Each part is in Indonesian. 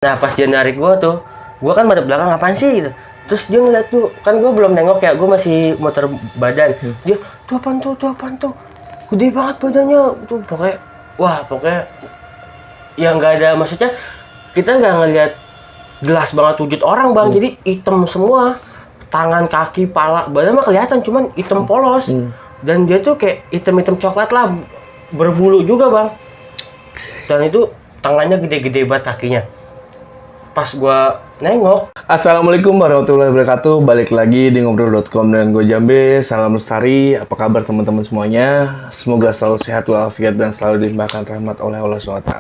Nah pas dia narik gue tuh, gue kan madep belakang apaan sih gitu. Terus dia ngeliat tuh, kan gue belum nengok ya, gue masih muter badan. Dia, tuh apaan tuh, gede banget badannya. Tuh pokoknya ya nggak ada, maksudnya kita nggak ngeliat jelas banget wujud orang bang, jadi hitam semua. Tangan, kaki, pala, badan mah kelihatan, cuman hitam polos. Dan dia tuh kayak hitam-hitam coklat lah, berbulu juga bang. Dan itu tangannya gede-gede banget kakinya. Pas gua nengok, Assalamualaikum warahmatullahi wabarakatuh. Balik lagi di ngobrol.com dengan gue Jambe. Salam lestari. Apa kabar teman-teman semuanya? Semoga selalu sehat walafiat dan selalu dilimpahkan rahmat oleh Allah SWT.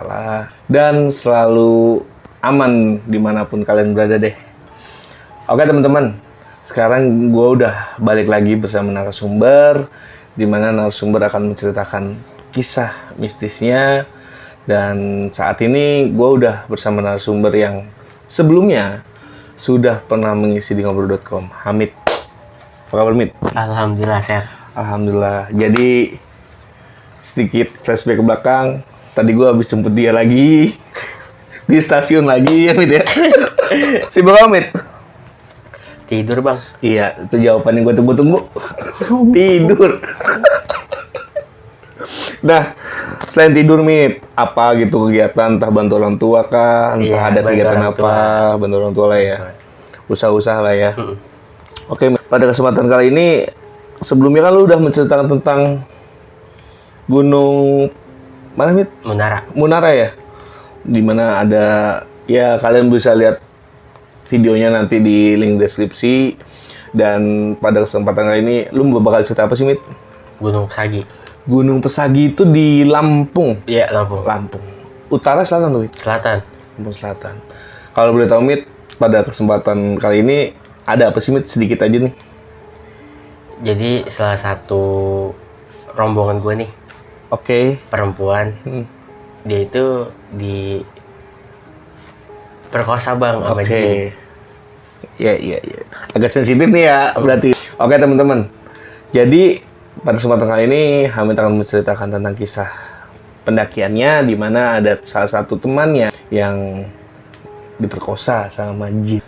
Dan selalu aman dimanapun kalian berada deh. Oke teman-teman, sekarang gue udah balik lagi bersama narasumber, dimana narasumber akan menceritakan kisah mistisnya. Dan saat ini gue udah bersama narasumber yang sebelumnya sudah pernah mengisi di ngobrol.com, Hamid. Apa kabar, Hamid? alhamdulillah sehat. Alhamdulillah. Jadi sedikit flashback ke belakang. Tadi gue habis jemput dia lagi di stasiun lagi, Hamid ya. Sibuk, Hamid? Tidur bang. Iya, itu jawaban yang gue tunggu-tunggu. Tidur. Nah, selain tidur, Mit, apa gitu kegiatan, entah bantu orang tua kah, entah Iya, ada bantu kegiatan orang apa, tua. bantu orang tua lah ya, usaha-usaha lah ya. Oke, Mit, pada kesempatan kali ini, sebelumnya kan lu udah menceritakan tentang gunung, mana Mit? Menara. Munara ya? Dimana ada, ya kalian bisa lihat videonya nanti di link deskripsi. Dan pada kesempatan kali ini, lu bakal cerita apa sih, Mit? Gunung Pesagi. Gunung Pesagi itu di Lampung. Iya, Lampung. Lampung. Utara selatan tuh, Mit? Selatan. Lampung Selatan. Kalau boleh tahu, Mit, pada kesempatan kali ini ada apa sih, Mit? Sedikit aja nih. Jadi salah satu rombongan gue nih, Oke. perempuan, dia itu di perkosa bang sama jin. Oke. Iya. Agak sensitif nih ya, berarti. Oke, teman-teman. Jadi, pada kesempatan kali ini, Hamid akan menceritakan tentang kisah pendakiannya, di mana ada salah satu temannya yang diperkosa sama jin.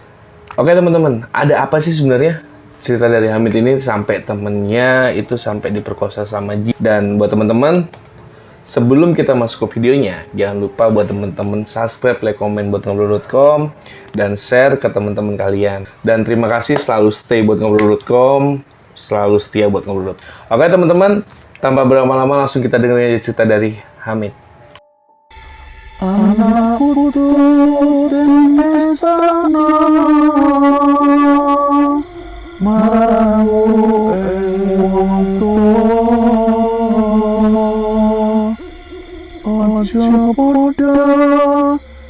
Oke, teman-teman. Ada apa sih sebenarnya cerita dari Hamid ini sampai temennya itu sampai diperkosa sama jin? Dan buat teman-teman, sebelum kita masuk ke videonya, jangan lupa buat teman-teman subscribe, like, komen buat ngobrol.com, dan share ke teman-teman kalian. Dan terima kasih selalu stay buat ngobrol.com, selalu setia buat ngobrol. Oke teman-teman, tanpa berlama-lama langsung kita dengerin aja cerita dari Hamid. Anak putu dan istana marang wong tuwa aja padha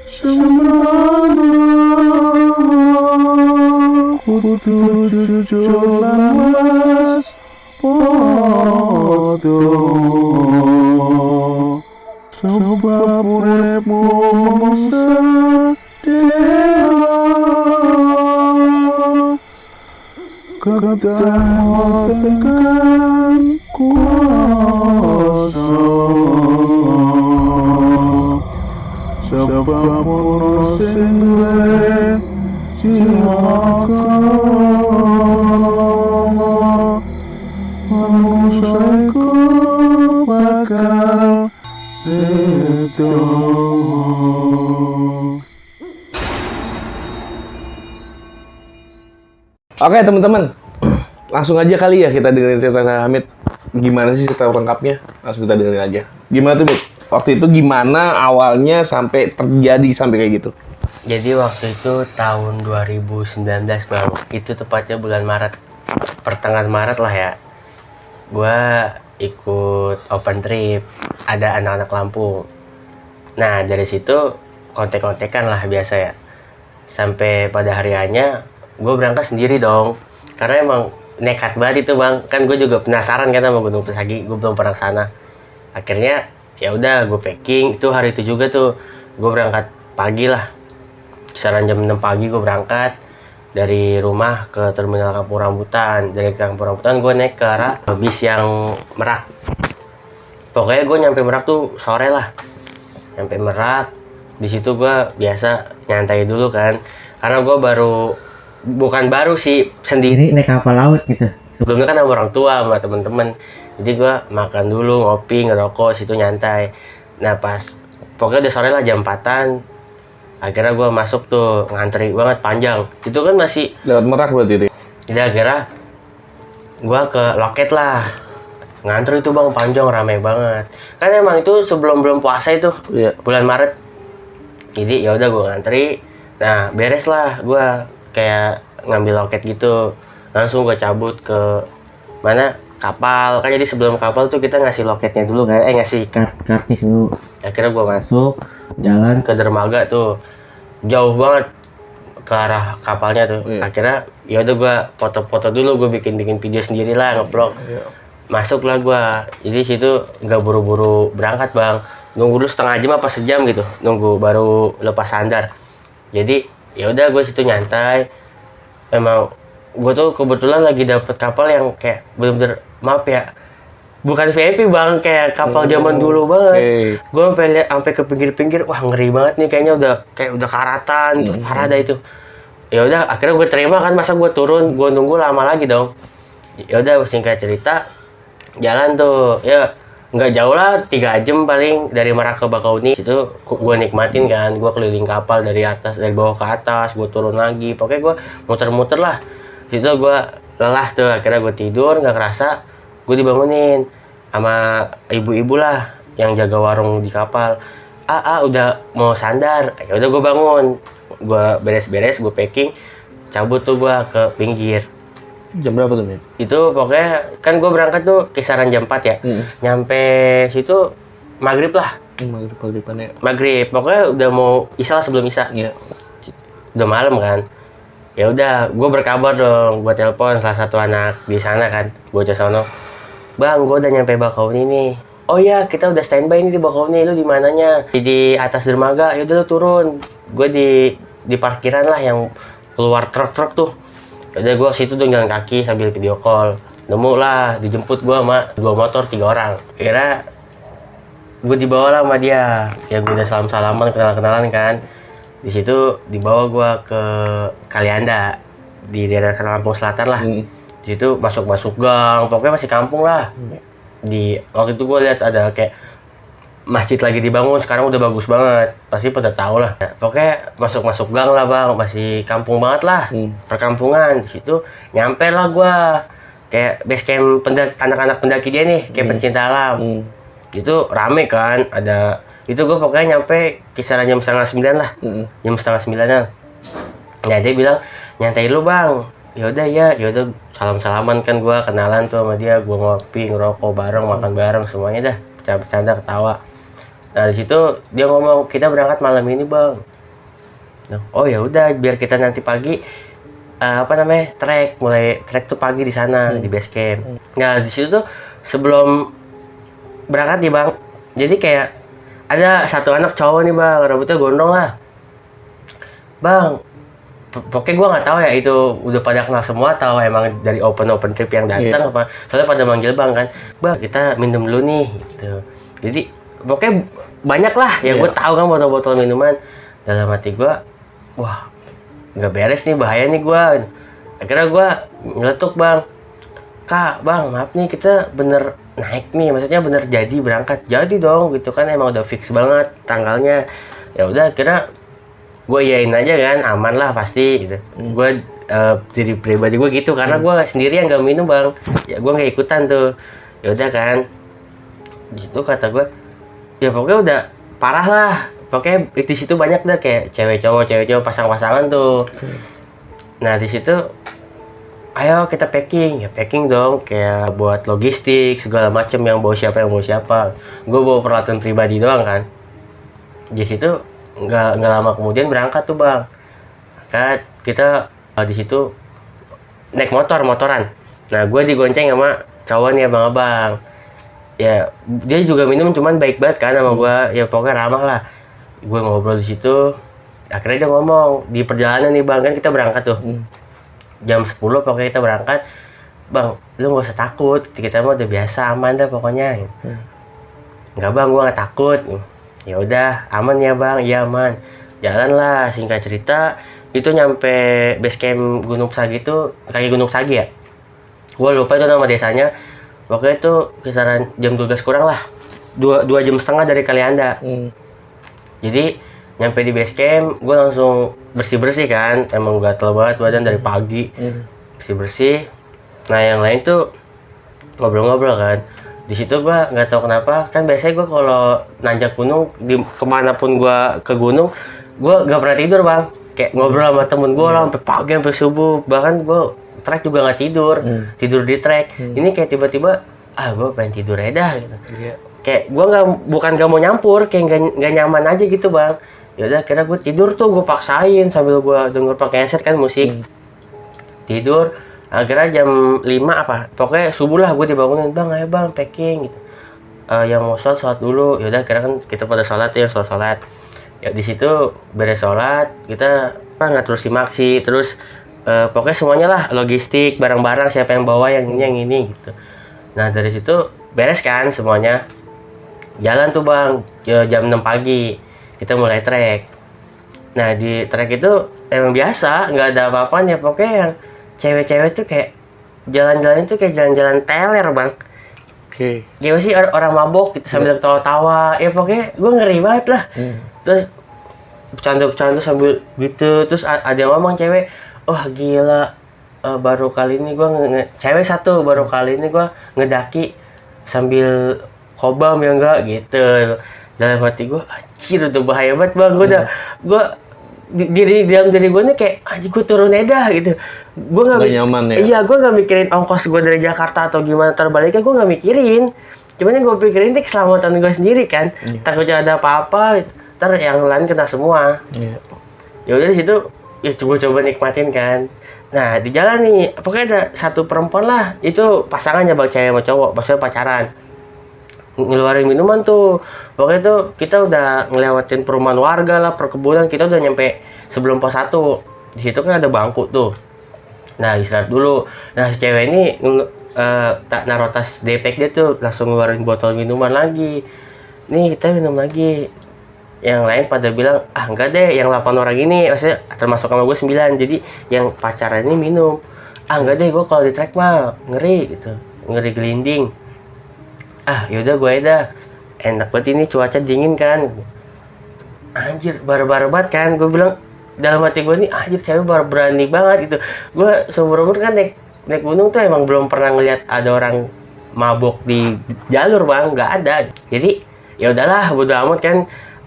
sembrana kudu jujur lan was padha sebab uripmu sedih kedatangan kuasa sebab ono sing duwe jiwa manusia iku bakal seto. Oke teman-teman, langsung aja kali ya kita dengerin cerita dari Hamid. Gimana sih cerita lengkapnya? Langsung kita dengerin aja. Gimana tuh, Mit? Waktu itu gimana awalnya sampai terjadi sampai kayak gitu? Jadi waktu itu tahun 2019 bang, itu tepatnya bulan Maret, pertengahan Maret lah ya. Gua ikut open trip, ada anak-anak Lampung. Nah dari situ kontek-kontekan lah biasa ya. Sampai pada hari hanya, gue berangkat sendiri dong. Karena emang nekat banget itu bang. Kan gue juga penasaran kan sama Gunung Pesagi, gue belum pernah kesana. Akhirnya ya udah gue packing. Itu hari itu juga tuh gue berangkat pagi lah. Kisaran jam 6 pagi gue berangkat dari rumah ke terminal Kampung Rambutan. Dari Kampung Rambutan gue naik ke arah bis yang Merak. Pokoknya gue nyampe Merak tuh sore lah. Nyampe Merak, Di situ gue biasa nyantai dulu kan, karena gue bukan baru sih, sendiri naik kapal laut gitu. Sebelumnya kan sama orang tua, sama temen-temen. Jadi gue makan dulu, ngopi, ngerokok, situ nyantai. Nah pas, pokoknya udah sore lah jam 4-an. Akhirnya gue masuk tuh, ngantri banget, panjang. Itu kan masih... Lewat Merak berarti itu? Jadi akhirnya gue ke loket lah. Ngantri itu bang, panjang, ramai banget. Kan emang itu sebelum puasa itu, Iya. bulan Maret. Jadi ya udah gue ngantri. Nah beres lah, gue kayak ngambil loket gitu. Langsung gue cabut ke mana kapal. Kan jadi sebelum kapal tuh kita ngasih loketnya dulu kan, ngasih kartis dulu. Akhirnya gue masuk, jalan ke dermaga tuh, jauh banget ke arah kapalnya tuh. Iya. Akhirnya ya udah gue foto-foto dulu, gue bikin video sendiri lah, ngeblog. Iya. Masuk lah gue. Jadi situ nggak buru-buru berangkat bang, nunggu dulu setengah jam apa sejam gitu, nunggu baru lepas sandar. Jadi ya udah gue situ nyantai. Emang gue tuh kebetulan lagi dapet kapal yang kayak bener-bener, maaf ya, bukan VIP bang, kayak kapal zaman dulu banget. Okay. Gue sampai lihat, sampai ke pinggir-pinggir, wah ngeri banget nih, kayaknya udah karatan, parah dah itu. Ya udah akhirnya gue terima kan, masa gue turun, gue nunggu lama lagi dong. Ya udah singkat cerita, jalan tuh, ya nggak jauh lah, 3 jam paling dari Merak ke Bakauni. Itu gue nikmatin kan, gue keliling kapal dari atas, dari bawah ke atas, gue turun lagi, pokoknya gue muter-muter lah. Situ gue lelah tuh, akhirnya gue tidur, nggak kerasa gue dibangunin sama ibu-ibu lah yang jaga warung di kapal. Udah mau sandar. Ya udah gue bangun, gue beres-beres, gue packing, cabut tuh gue ke pinggir. Jam berapa tuh, Min? Itu pokoknya kan gue berangkat tuh kisaran jam 4 ya. Nyampe situ maghrib lah. Maghrib-maghriban ya. Maghrib, pokoknya udah mau isya lah, sebelum isya. Iya. Udah malam kan. Ya udah, gue berkabar dong, gue telepon salah satu anak di sana kan, bocah sono. Bang, gue udah nyampe Bakauni nih. Oh iya, kita udah standby nih di Bakauni, lu di mananya? Di atas dermaga. Ya udah lu turun. Gue di parkiran lah yang keluar truk-truk tuh. Udah gue situ tuh jalan kaki sambil video call. Nemu lah, dijemput gue sama 2 motor 3 orang. Kira gue dibawa lah sama dia. Ya gue udah salam-salaman, kenal-kenalan kan. Di situ dibawa gue ke Kalianda, di daerah Lampung Selatan lah. Di situ masuk gang, pokoknya masih kampung lah. Di waktu itu gue lihat ada kayak masjid lagi dibangun, sekarang udah bagus banget, pasti pada tahu lah. Pokoknya masuk gang lah bang, masih kampung banget lah, perkampungan. Di situ nyampe lah gue kayak base camp anak-anak pendaki dia nih, kayak pencinta alam. Itu rame kan, ada itu gue pokoknya nyampe kisaran jam 8:30 lah, jam 8:30. Nah dia bilang nyantai dulu bang. Ya udah salam-salaman kan, gue kenalan tuh sama dia, gue ngopi, ngerokok bareng, makan bareng, semuanya dah, bercanda ketawa. Nah di situ dia ngomong, kita berangkat malam ini bang. Nah, oh ya udah, biar kita nanti pagi mulai trek tuh pagi di sana di base camp. Nah di situ tuh sebelum berangkat nih bang, jadi kayak ada satu anak cowok nih bang, rambutnya gondrong lah. Bang, pokoknya gue nggak tahu ya itu udah pada kenal semua, tahu emang dari open trip yang datang apa. Soalnya pada manggil bang kan, bang kita minum dulu nih gitu. Jadi pokoknya banyak lah ya, gue tahu kan botol-botol minuman. Dalam hati gue, wah nggak beres nih, bahaya nih gue. Akhirnya gue nyeletuk bang, kak bang maaf nih, kita bener naik nih, maksudnya bener jadi berangkat. Jadi dong gitu kan, emang udah fix banget tanggalnya. Ya udah akhirnya gue iyain aja kan, aman lah pasti gitu. Gue diri pribadi gue gitu, karena gue sendiri yang gak minum bang, ya gue nggak ikutan tuh. Ya udah kan gitu, kata gue ya pokoknya udah parah lah, pokoknya di situ banyak dah kayak cewek cowok pasang-pasangan tuh. Nah di situ ayo kita packing dong, kayak buat logistik segala macem, yang bawa siapa. Gue bawa peralatan pribadi doang kan. Di situ nggak lama kemudian berangkat tuh bang. Kan kita di situ naik motoran. Nah gue digonceng sama cowok nih, abang-abang. Ya dia juga minum, cuman baik banget kan sama gue. Ya pokoknya ramah lah. Gue ngobrol di situ. Akhirnya dia ngomong di perjalanan nih bang, kan kita berangkat tuh. Jam 10 pokoknya kita berangkat. Bang, lu gak usah takut, kita mah udah biasa, aman dah pokoknya. Enggak bang, gue gak takut. Ya udah, aman ya bang, iya aman. Jalan lah, singkat cerita, itu nyampe base camp Gunung Sagi itu, kaki Gunung Sagi ya. Gue lupa itu nama desanya. Pokoknya itu kisaran jam 12 kurang lah. 2 jam setengah dari Kalianda. Jadi nyampe di base camp, gue langsung bersih-bersih kan. Emang gatel banget badan dari pagi. Bersih-bersih. Nah yang lain tuh ngobrol-ngobrol kan. Di situ gue nggak tahu kenapa, kan biasanya gue kalau nanjak gunung, kemanapun gue ke gunung, gue nggak pernah tidur bang. Kayak ngobrol sama temen gue lah sampai pagi, sampai subuh. Bahkan gue trek juga nggak tidur, tidur di trek. Ini kayak tiba-tiba, gue pengen tidur aja dah gitu. Kayak gue bukan gak mau nyampur, kayak nggak nyaman aja gitu bang. Ya udah, kira gue tidur tuh, gue paksain sambil gue denger pakai headset kan musik. Tidur, akhirnya jam 5 apa, pokoknya subuh lah gue dibangunin, bang ayo bang packing gitu. Yang mau sholat dulu. Ya udah, kira kan kita pada sholat tuh, yang sholat. Ya di situ beres sholat, kita ngatur simaksi, terus pokoknya semuanya lah, logistik, barang-barang siapa yang bawa yang ini gitu. Nah dari situ beres kan semuanya. Jalan tuh bang, jam 6 pagi kita mulai trek. Nah di trek itu emang biasa, nggak ada apa-apanya. Pokoknya yang cewek-cewek tuh kayak jalan-jalan itu kayak jalan-jalan teler bang. Gimana sih, orang mabok gitu sambil ketawa-tawa. Ya pokoknya gue ngeri banget lah. Terus bercanda-bercanda sambil gitu. Terus ada yang ngomong cewek, wah gila, baru kali ini gue cewek satu, baru kali ini gue ngedaki sambil kobam ya enggak gitu. Dalam hati gue, anjir udah bahaya banget bang. Gue dalam diri gue nih kayak, anjir gue turun aja gitu. Gue nggak nyaman ya. Iya, gue nggak mikirin ongkos gue dari Jakarta atau gimana terbaliknya, gue nggak mikirin. Cuman yang gue pikirin itu keselamatan gue sendiri kan. Takutnya ada apa-apa, ntar yang lain kena semua. Ya udah di situ, ya coba nikmatin kan. Nah di jalan nih, pokoknya ada satu perempuan lah, itu pasangannya bang, cewek sama cowok, maksudnya pacaran. Ngeluarin minuman tuh. Pokoknya tuh kita udah ngelewatin perumahan warga lah, perkebunan, kita udah nyampe sebelum pos 1. Di situ kan ada bangku tuh. Nah istirahat dulu. Nah si cewek ini tak naruh tas depek dia tuh, langsung ngeluarin botol minuman lagi. Nih kita minum lagi. Yang lain pada bilang, enggak deh, yang 8 orang ini, maksudnya termasuk sama gue 9, jadi yang pacaran ini minum. Enggak deh, gue kalau di trek mah ngeri gitu, ngeri gelinding. Yaudah gue dah, enak banget ini, cuaca dingin kan. Anjir, baru-baru banget kan, gue bilang dalam hati gue nih, anjir cewek baru berani banget gitu. Gue seumur-umur kan naik gunung tuh emang belum pernah ngeliat ada orang mabok di jalur bang, nggak ada. Jadi ya udahlah, bodo amat kan.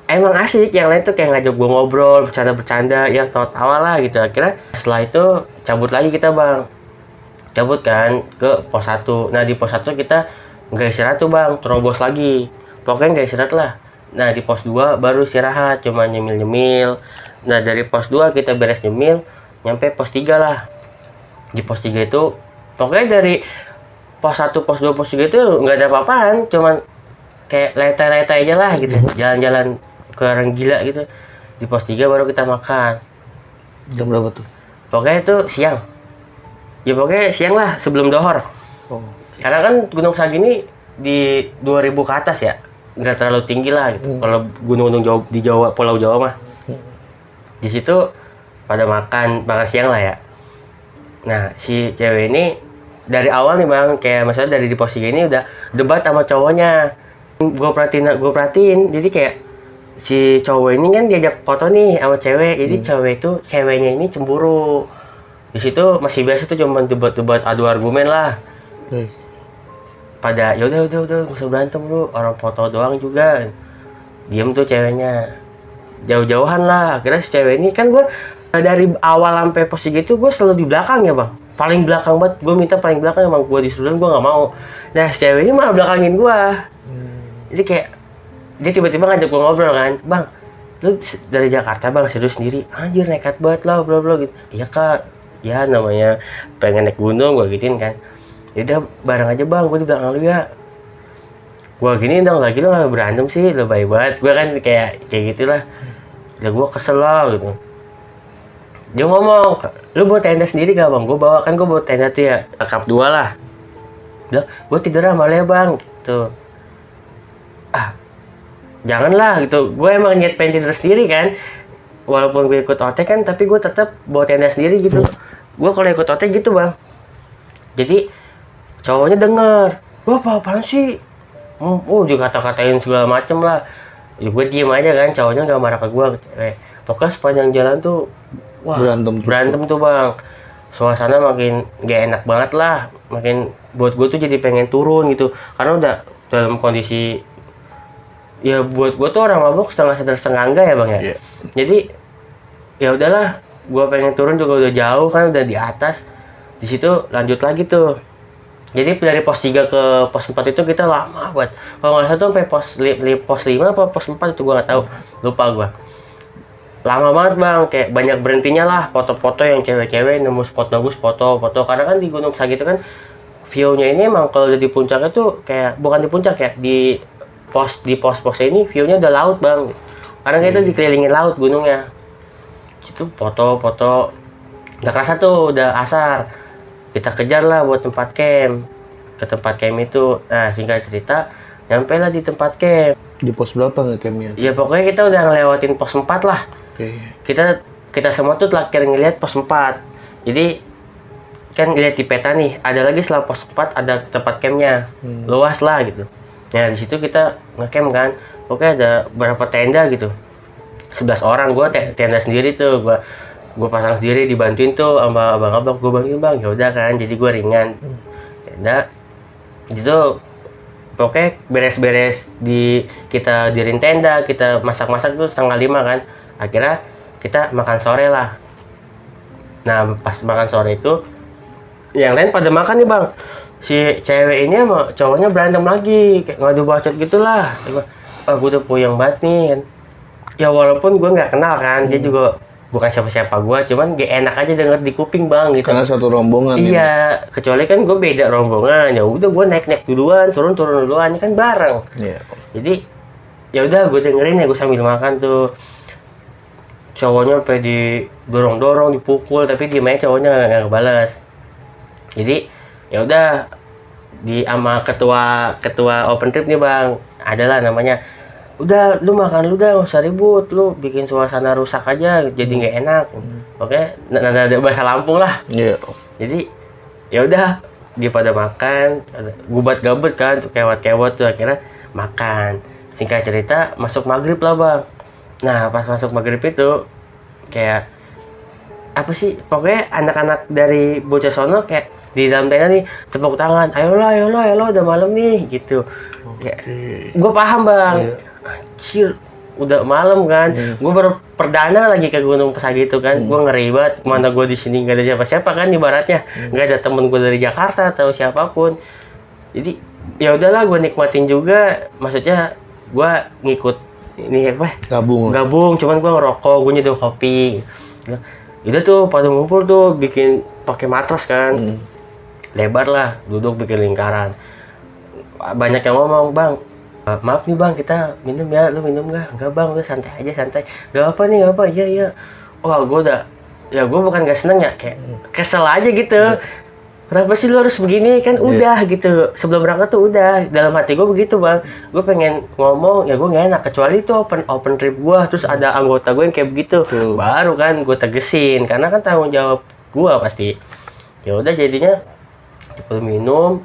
Emang asik, yang lain tuh kayak ngajak gue ngobrol, bercanda-bercanda, ya tawa-tawa lah gitu. Akhirnya setelah itu cabut lagi kita bang, cabut kan ke pos 1. Nah di pos 1 kita nggak istirahat tuh bang, terobos lagi. Pokoknya nggak istirahat lah. Nah di pos 2 baru istirahat, cuma nyemil-nyemil. Nah dari pos 2 kita beres nyemil, nyampe pos 3 lah. Di pos 3 itu, pokoknya dari pos 1, pos 2, pos 3 itu nggak ada apa-apaan. Cuman kayak letai-letai aja lah gitu. Jalan-jalan ke orang gila gitu. Di pos 3 baru kita makan. Jam berapa tuh? Pokoknya itu siang. Ya pokoknya siang lah, sebelum dohor. Karena kan Gunung Sagi ini di 2000 ke atas ya, nggak terlalu tinggi lah gitu. Kalau gunung-gunung di Jawa, Pulau Jawa mah. Di situ pada makan siang lah ya. Nah si cewek ini dari awal nih bang, kayak misalnya dari di pos 3 ini udah debat sama cowoknya. Gue perhatiin, jadi kayak si cowok ini kan diajak foto nih sama cewek, jadi ceweknya ini cemburu. Di situ masih biasa tuh cuma debat-debat, adu argumen lah. Pada ya udah gak usah berantem lu, orang foto doang juga. Diem tuh ceweknya, jauh-jauhan lah. Akhirnya si cewek ini kan, gue dari awal sampai pos 3 itu gue selalu di belakang ya bang, paling belakang banget. Gue minta paling belakang, emang gue disuruh, gue nggak mau. Nah si cewek ini malah belakangin gue. Jadi kayak dia tiba-tiba ngajak gue ngobrol kan, bang lu dari Jakarta bang, serius sendiri? Anjir nekat banget lah, bla bla gitu. Iya kak, ya namanya pengen naik gunung, gue gituin kan. Yaudah bareng aja bang, gue di belakang lu ya. Gue gini dong, lagi lu gak berantem sih, lu baik banget. Gue kan kayak gitulah. Ya gue kesel lah gitu. Dia ngomong, lu bawa tenda sendiri gak bang? Gue bawa, kan gue bawa tenda tuh ya, lengkap 2 lah. Bilang, gue tidur sama lu ya bang gitu. janganlah gitu. Gue emang niat pengen tidur sendiri kan, walaupun gue ikut OT kan, tapi gue tetap bawa tenda sendiri gitu. Gue kalau ikut OT gitu bang, jadi cowoknya denger, wah apaan sih, juga kata-katain segala macem lah. Ya gue diem aja kan, cowoknya nggak marah ke gue. Pokoknya sepanjang jalan tuh, wah berantem tuh bang. Suasana makin gak enak banget lah, makin buat gue tuh jadi pengen turun gitu, karena udah dalam kondisi ya buat gue tuh orang mabuk setengah sadar setengah enggak ya bang ya. Iya. Jadi ya udahlah, gue pengen turun juga udah jauh kan, udah di atas. Di situ lanjut lagi tuh. Jadi dari pos 3 ke pos 4 itu kita lama banget. Kalau nggak salah tuh sampai pos 5 apa pos 4 itu gue nggak tahu, lupa gue. Lama banget bang, kayak banyak berhentinya lah, foto-foto yang cewek-cewek nemu spot bagus, foto-foto. Karena kan di Gunung Sagi itu kan view-nya ini emang kalau di puncaknya tuh kayak bukan di puncak ya, di pos-pos ini view-nya udah laut bang. Karena kita dikelilingin laut gunungnya. Situ foto-foto. Nggak kerasa tuh udah asar. Kita kejar lah buat tempat camp. Ke tempat camp itu. Nah singkat cerita, nyampe lah di tempat camp. Di pos berapa nge-campnya? Ya pokoknya kita udah ngelewatin pos 4 lah. Oke. Kita semua tuh terakhir ngeliat pos 4. Jadi kan lihat di peta nih, ada lagi setelah pos 4 ada tempat campnya, luas lah gitu. Nah di situ kita ngecamp kan, oke ada berapa tenda gitu, 11 orang. Gue tenda sendiri tuh, gue pasang sendiri, dibantuin tuh sama abang-abang, gue bantuin bang, ya udah kan, jadi gue ringan tenda gitu. Oke, beres-beres kita dirin tenda, kita masak-masak tuh 4:30 kan. Akhirnya kita makan sore lah. Nah, pas makan sore itu yang lain pada makan nih, Bang. Si cewek ini sama cowoknya berantem lagi, kayak ngadu bacot gitulah. Gue udah puyeng banget nih kan. Ya walaupun gue nggak kenal kan, dia juga bukan siapa-siapa gue, cuman gak enak aja denger di kuping bang gitu. Karena satu rombongan. Iya, kecuali kan gue beda rombongan, ya udah gue naik duluan, turun duluan, ini kan bareng. Iya. Jadi ya udah gue dengerin ya, gue sambil makan tuh. Cowoknya sampai didorong-dorong, dipukul, tapi diem aja, cowoknya nggak ngebalas. Jadi ya udah sama ketua open trip nih bang, adalah namanya. Udah lu makan lu dah, nggak usah ribut, lu bikin suasana rusak aja jadi nggak enak. Oke, nada bahasa Lampung lah. Iya. Jadi ya udah dia pada makan, gubat gabut kan, tuh kewat tuh, akhirnya makan. Singkat cerita masuk maghrib lah bang. Nah pas masuk maghrib itu kayak apa sih, pokoknya anak-anak dari bocah sono kayak di dalam tenda nih tepuk tangan, ayolah udah malam nih gitu. Ya, gue paham bang. Iya. Anjir, udah malam kan. Gue baru perdana lagi ke Gunung Pesagi itu kan. Gue ngeri banget, mana gue di sini nggak ada siapa-siapa kan ibaratnya. Nggak ada temen gue dari Jakarta atau siapapun. Jadi ya udahlah, gue nikmatin juga. Maksudnya gue ngikut ini apa? Gabung. Cuman gue ngerokok, gue nyeduh kopi. Udah tuh pada ngumpul tuh, bikin pakai matras kan. Lebar lah, duduk bikin lingkaran. Banyak yang ngomong, bang, maaf nih bang, kita minum ya, lu minum nggak? Enggak bang, udah santai aja, santai. Gak apa nih, gak apa, iya. Wah gue udah, ya gue bukan gak seneng ya, kayak kesel aja gitu. Kenapa sih lu harus begini, kan udah gitu. Sebelum berangkat tuh udah, dalam hati gue begitu bang. Gue pengen ngomong, ya gue gak enak, kecuali itu open trip gue, terus ada anggota gue yang kayak begitu. Baru kan gue tegesin, karena kan tanggung jawab gue pasti. Ya udah jadinya minum.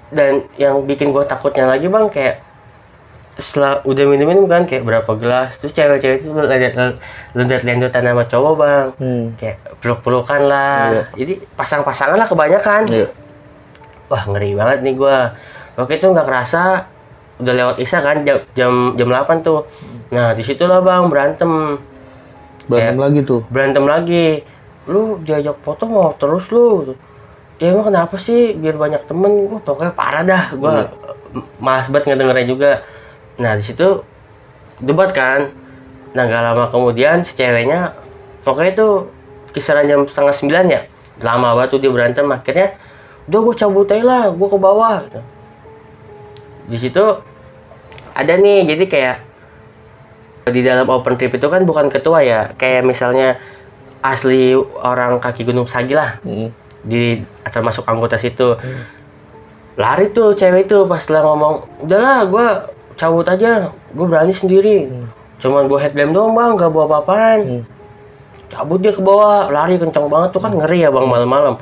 Dan yang bikin gue takutnya lagi bang, kayak setelah udah minum kan, kayak berapa gelas, terus cewek-cewek itu lendet-lendetan sama cowok bang, kayak peluk-pelukan lah. Jadi pasang-pasangan lah kebanyakan. Wah ngeri banget nih gue. Waktu itu nggak kerasa udah lewat isya kan, jam 8 tuh. Nah disitulah bang berantem lagi. Lu diajak foto mau terus lu. Ya emang kenapa sih, biar banyak temen. Gue pokoknya parah dah, gue malas banget ngedengerin juga. Nah di situ debat kan. Nah gak lama kemudian si ceweknya, pokoknya itu kisaran jam 8:30 ya, lama banget tuh dia berantem. Akhirnya udah gue cabut aja lah, gue ke bawah gitu. Di situ ada nih, jadi kayak di dalam open trip itu kan bukan ketua ya, kayak misalnya asli orang kaki Gunung Sagi lah. Termasuk anggota situ. Lari tuh cewek itu pas setelah ngomong, udahlah gue cabut aja, gue berani sendiri. Cuman bawa headlamp doang bang, gak bawa apa-apaan. Cabut dia ke bawah, lari kencang banget tuh kan ngeri ya bang malam-malam.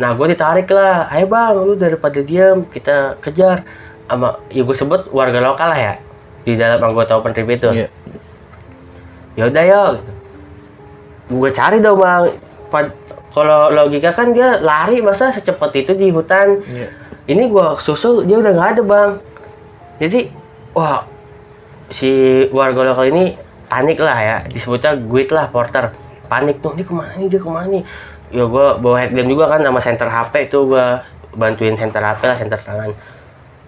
Nah gue ditarik lah, ayo bang lu daripada diam kita kejar. Sama ya gue sebut warga lokal lah ya di dalam anggota open trip itu. Iya. Ya udah yuk gitu. Gue cari dong bang. Kalau logika kan dia lari masa secepat itu di hutan. Iya. Ini gue susul dia udah nggak ada bang. Jadi wah si warga lokal ini panik lah ya, disebutnya guide lah porter. Panik tuh, dia kemana nih? Ya gue bawa headlamp juga kan sama senter HP itu gue bantuin senter HP lah, senter tangan.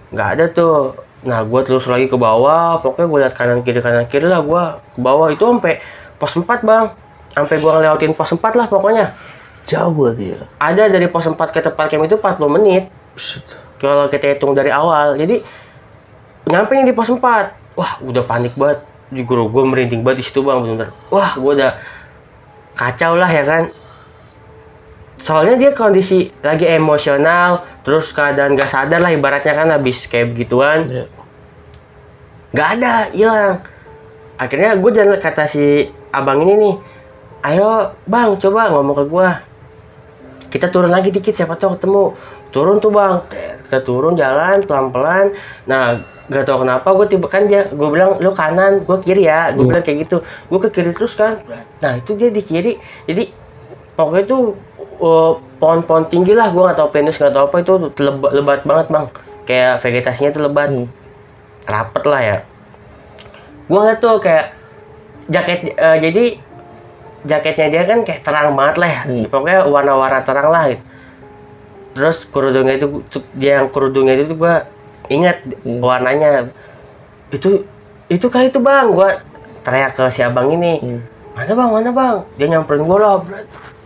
Nggak ada tuh. Nah gue terus lagi ke bawah, pokoknya gue liat kanan kiri lah gue ke bawah itu sampai pos 4 bang. Sampai gue ngelewatin pos 4 lah pokoknya. Jauh berarti ya. Ada dari pos 4 ke tempat camp itu 40 menit. Kalau kita hitung dari awal. Jadi nyampe nih di pos 4. Wah, udah panik banget. Juga gue merinding banget di situ bang, bener-bener. Wah, gue udah kacau lah ya kan. Soalnya dia kondisi lagi emosional, terus keadaan gak sadar lah ibaratnya kan habis kayak begituan. Iya. Gak ada, hilang. Akhirnya gue jalan kata si abang ini nih, ayo bang coba ngomong ke gue. Kita turun lagi dikit siapa tahu ketemu. Turun tuh bang, kita turun jalan pelan-pelan. Nah gak tau kenapa gue tiba kan gue bilang lu kanan, gue kiri ya, gue bilang kayak gitu. Gue ke kiri terus kan, nah itu dia di kiri. Jadi pokoknya itu pohon-pohon tinggi lah, gue nggak tahu pinus nggak tahu apa itu lebat banget bang, kayak vegetasinya tuh lebat, rapet lah ya. Gue ngeliat tuh kayak jaket, jadi jaketnya dia kan kayak terang banget lah ya, pokoknya warna-warna terang lah gitu. Terus kerudungnya itu, dia yang kerudungnya itu gue ingat warnanya itu kali itu bang. Gue teriak ke si abang ini, mana bang, dia nyamperin gue lah.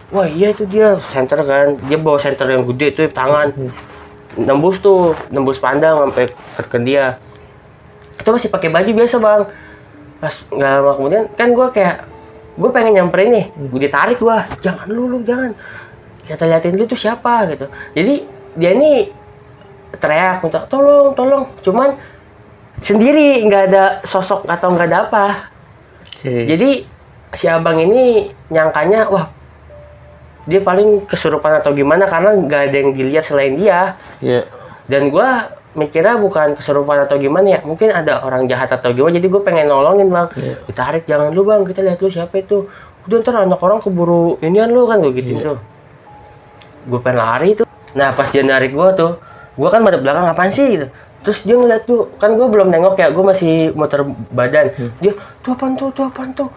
Wah iya itu dia senter kan, dia bawa senter yang gede tuh tangan, nembus pandang sampai ke dia. Itu masih pakai baju biasa bang. Pas nggak lama kemudian kan gue pengen nyamperin nih, gue ditarik gue, jangan lu jangan, kita liatin dulu tuh siapa gitu. Jadi dia nih teriak minta tolong, cuman sendiri, nggak ada sosok atau nggak ada apa. Jadi si abang ini nyangkanya wah dia paling kesurupan atau gimana karena nggak ada yang dilihat selain dia. Dan gue mikirnya bukan kesurupan atau gimana ya, mungkin ada orang jahat atau gimana. Jadi gue pengen nolongin bang, ditarik, jangan lu bang, kita lihat lu siapa itu. Udah ntar anak orang keburu inian lu kan, gue gitu tuh. Gue pengen lari tuh. Nah pas dia narik gue tuh, gue kan pada belakang apaan sih gitu. Terus dia ngeliat tuh, kan gue belum nengok ya, gue masih muter badan. Dia tuh apaan tuh,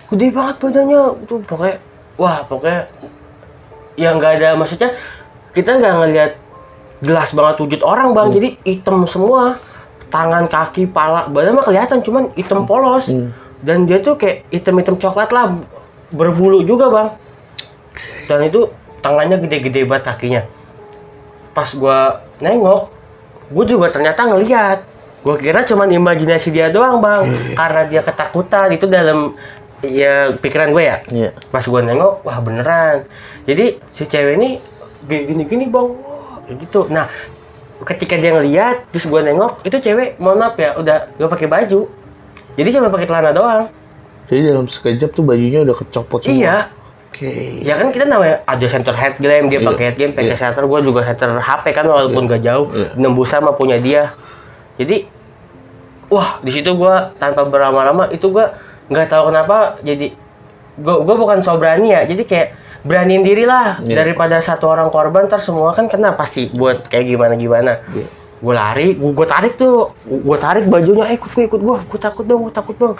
gede banget badannya tuh, pokoknya ya nggak ada, maksudnya kita nggak ngeliat jelas banget wujud orang bang. Jadi hitam semua, tangan, kaki, pala, badan mah kelihatan, cuman hitam polos. Dan dia tuh kayak hitam coklat lah, berbulu juga bang. Dan itu tangannya gede-gede banget, kakinya. Pas gua nengok, gua juga ternyata ngeliat. Gua kira cuman imajinasi dia doang bang, karena dia ketakutan. Itu dalam ya pikiran gue ya. Pas gua nengok, wah beneran. Jadi si cewek ini gini bang, wah, gitu. Nah ketika dia ngeliat, terus gua nengok, itu cewek, mohon maaf ya, udah gak pakai baju. Jadi cuma pakai celana doang. Jadi dalam sekejap tuh bajunya udah kecopot semua. Iya. Oke. Ya kan kita namanya ada center headlamp, dia pakai headlamp, pakai center, gue juga center HP kan walaupun gak jauh, nembus sama punya dia. Jadi, wah di situ gue tanpa berlama-lama itu gue nggak tahu kenapa jadi gue bukan so berani ya, jadi kayak beraniin diri lah daripada satu orang korban, ntar semua kan kena pasti buat kayak gimana. Gue lari, gue tarik bajunya, ikut gue takut bang.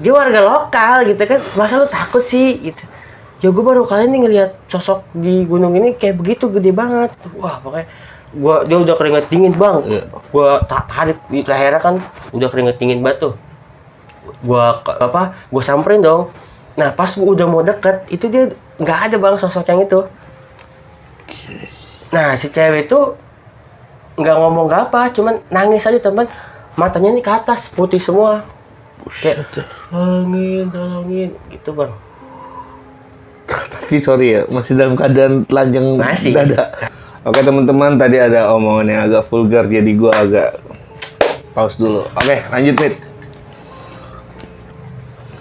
Dia warga lokal gitu kan, masa lu takut sih gitu. Ya gue baru kali ini ngelihat sosok di gunung ini kayak begitu gede banget. Wah pokoknya dia udah keringet dingin bang. Gue tarik di lehernya kan udah keringet dingin banget tuh. Gue samperin dong. Nah pas udah mau deket itu dia nggak ada bang sosok yang itu. Nah si cewek itu nggak ngomong nggak apa, cuman nangis aja teman. Matanya ini ke atas putih semua. Kayak tolongin gitu bang. Tapi sorry ya, masih dalam keadaan telanjang dada. Oke teman-teman, tadi ada omongan yang agak vulgar, jadi gue agak pause dulu. Oke, lanjut Mit.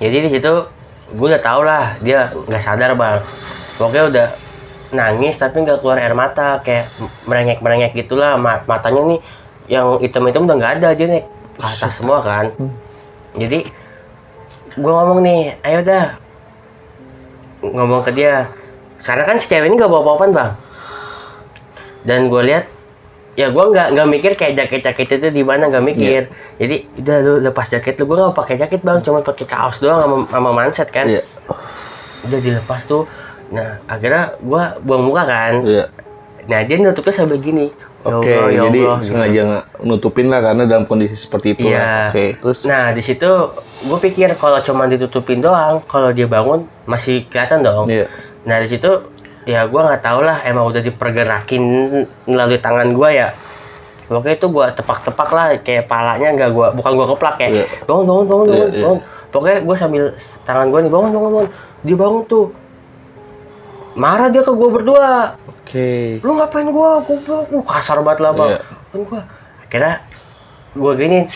Jadi di situ gue udah tau lah dia nggak sadar bang. Pokoknya udah nangis tapi nggak keluar air mata, kayak merengek gitulah. Matanya nih yang hitam-hitam udah nggak ada, dia nih ke atas semua kan. Jadi gue ngomong nih, ayo dah ngomong ke dia. Karena kan si cewek ini nggak bawa apa-apaan bang. Dan gue lihat ya gue nggak mikir kayak jaket itu di mana, nggak mikir. Jadi udah lu lepas jaket lu, gue nggak pakai jaket bang, cuma pakai kaos doang sama manset kan. Udah dilepas tuh. Nah akhirnya gue buang muka kan. Nah dia nutupnya sambil gini. Oke, jadi sengaja nggak nutupin lah karena dalam kondisi seperti itu. Iya. Oke, terus. Nah di situ gue pikir kalau cuma ditutupin doang, kalau dia bangun masih kelihatan dong. Nah di situ ya gue nggak tahu lah, emang udah dipergerakin melalui tangan gue ya. Pokoknya itu gue tepak-tepak lah, kayak palanya bukan gue keplak kayak bangun. Pokoknya gue sambil tangan gue nih bangun. Dia bangun tuh. Marah dia ke gue berdua. Lu ngapain gua kasar banget lah bang. Kan gua akhirnya gua gini,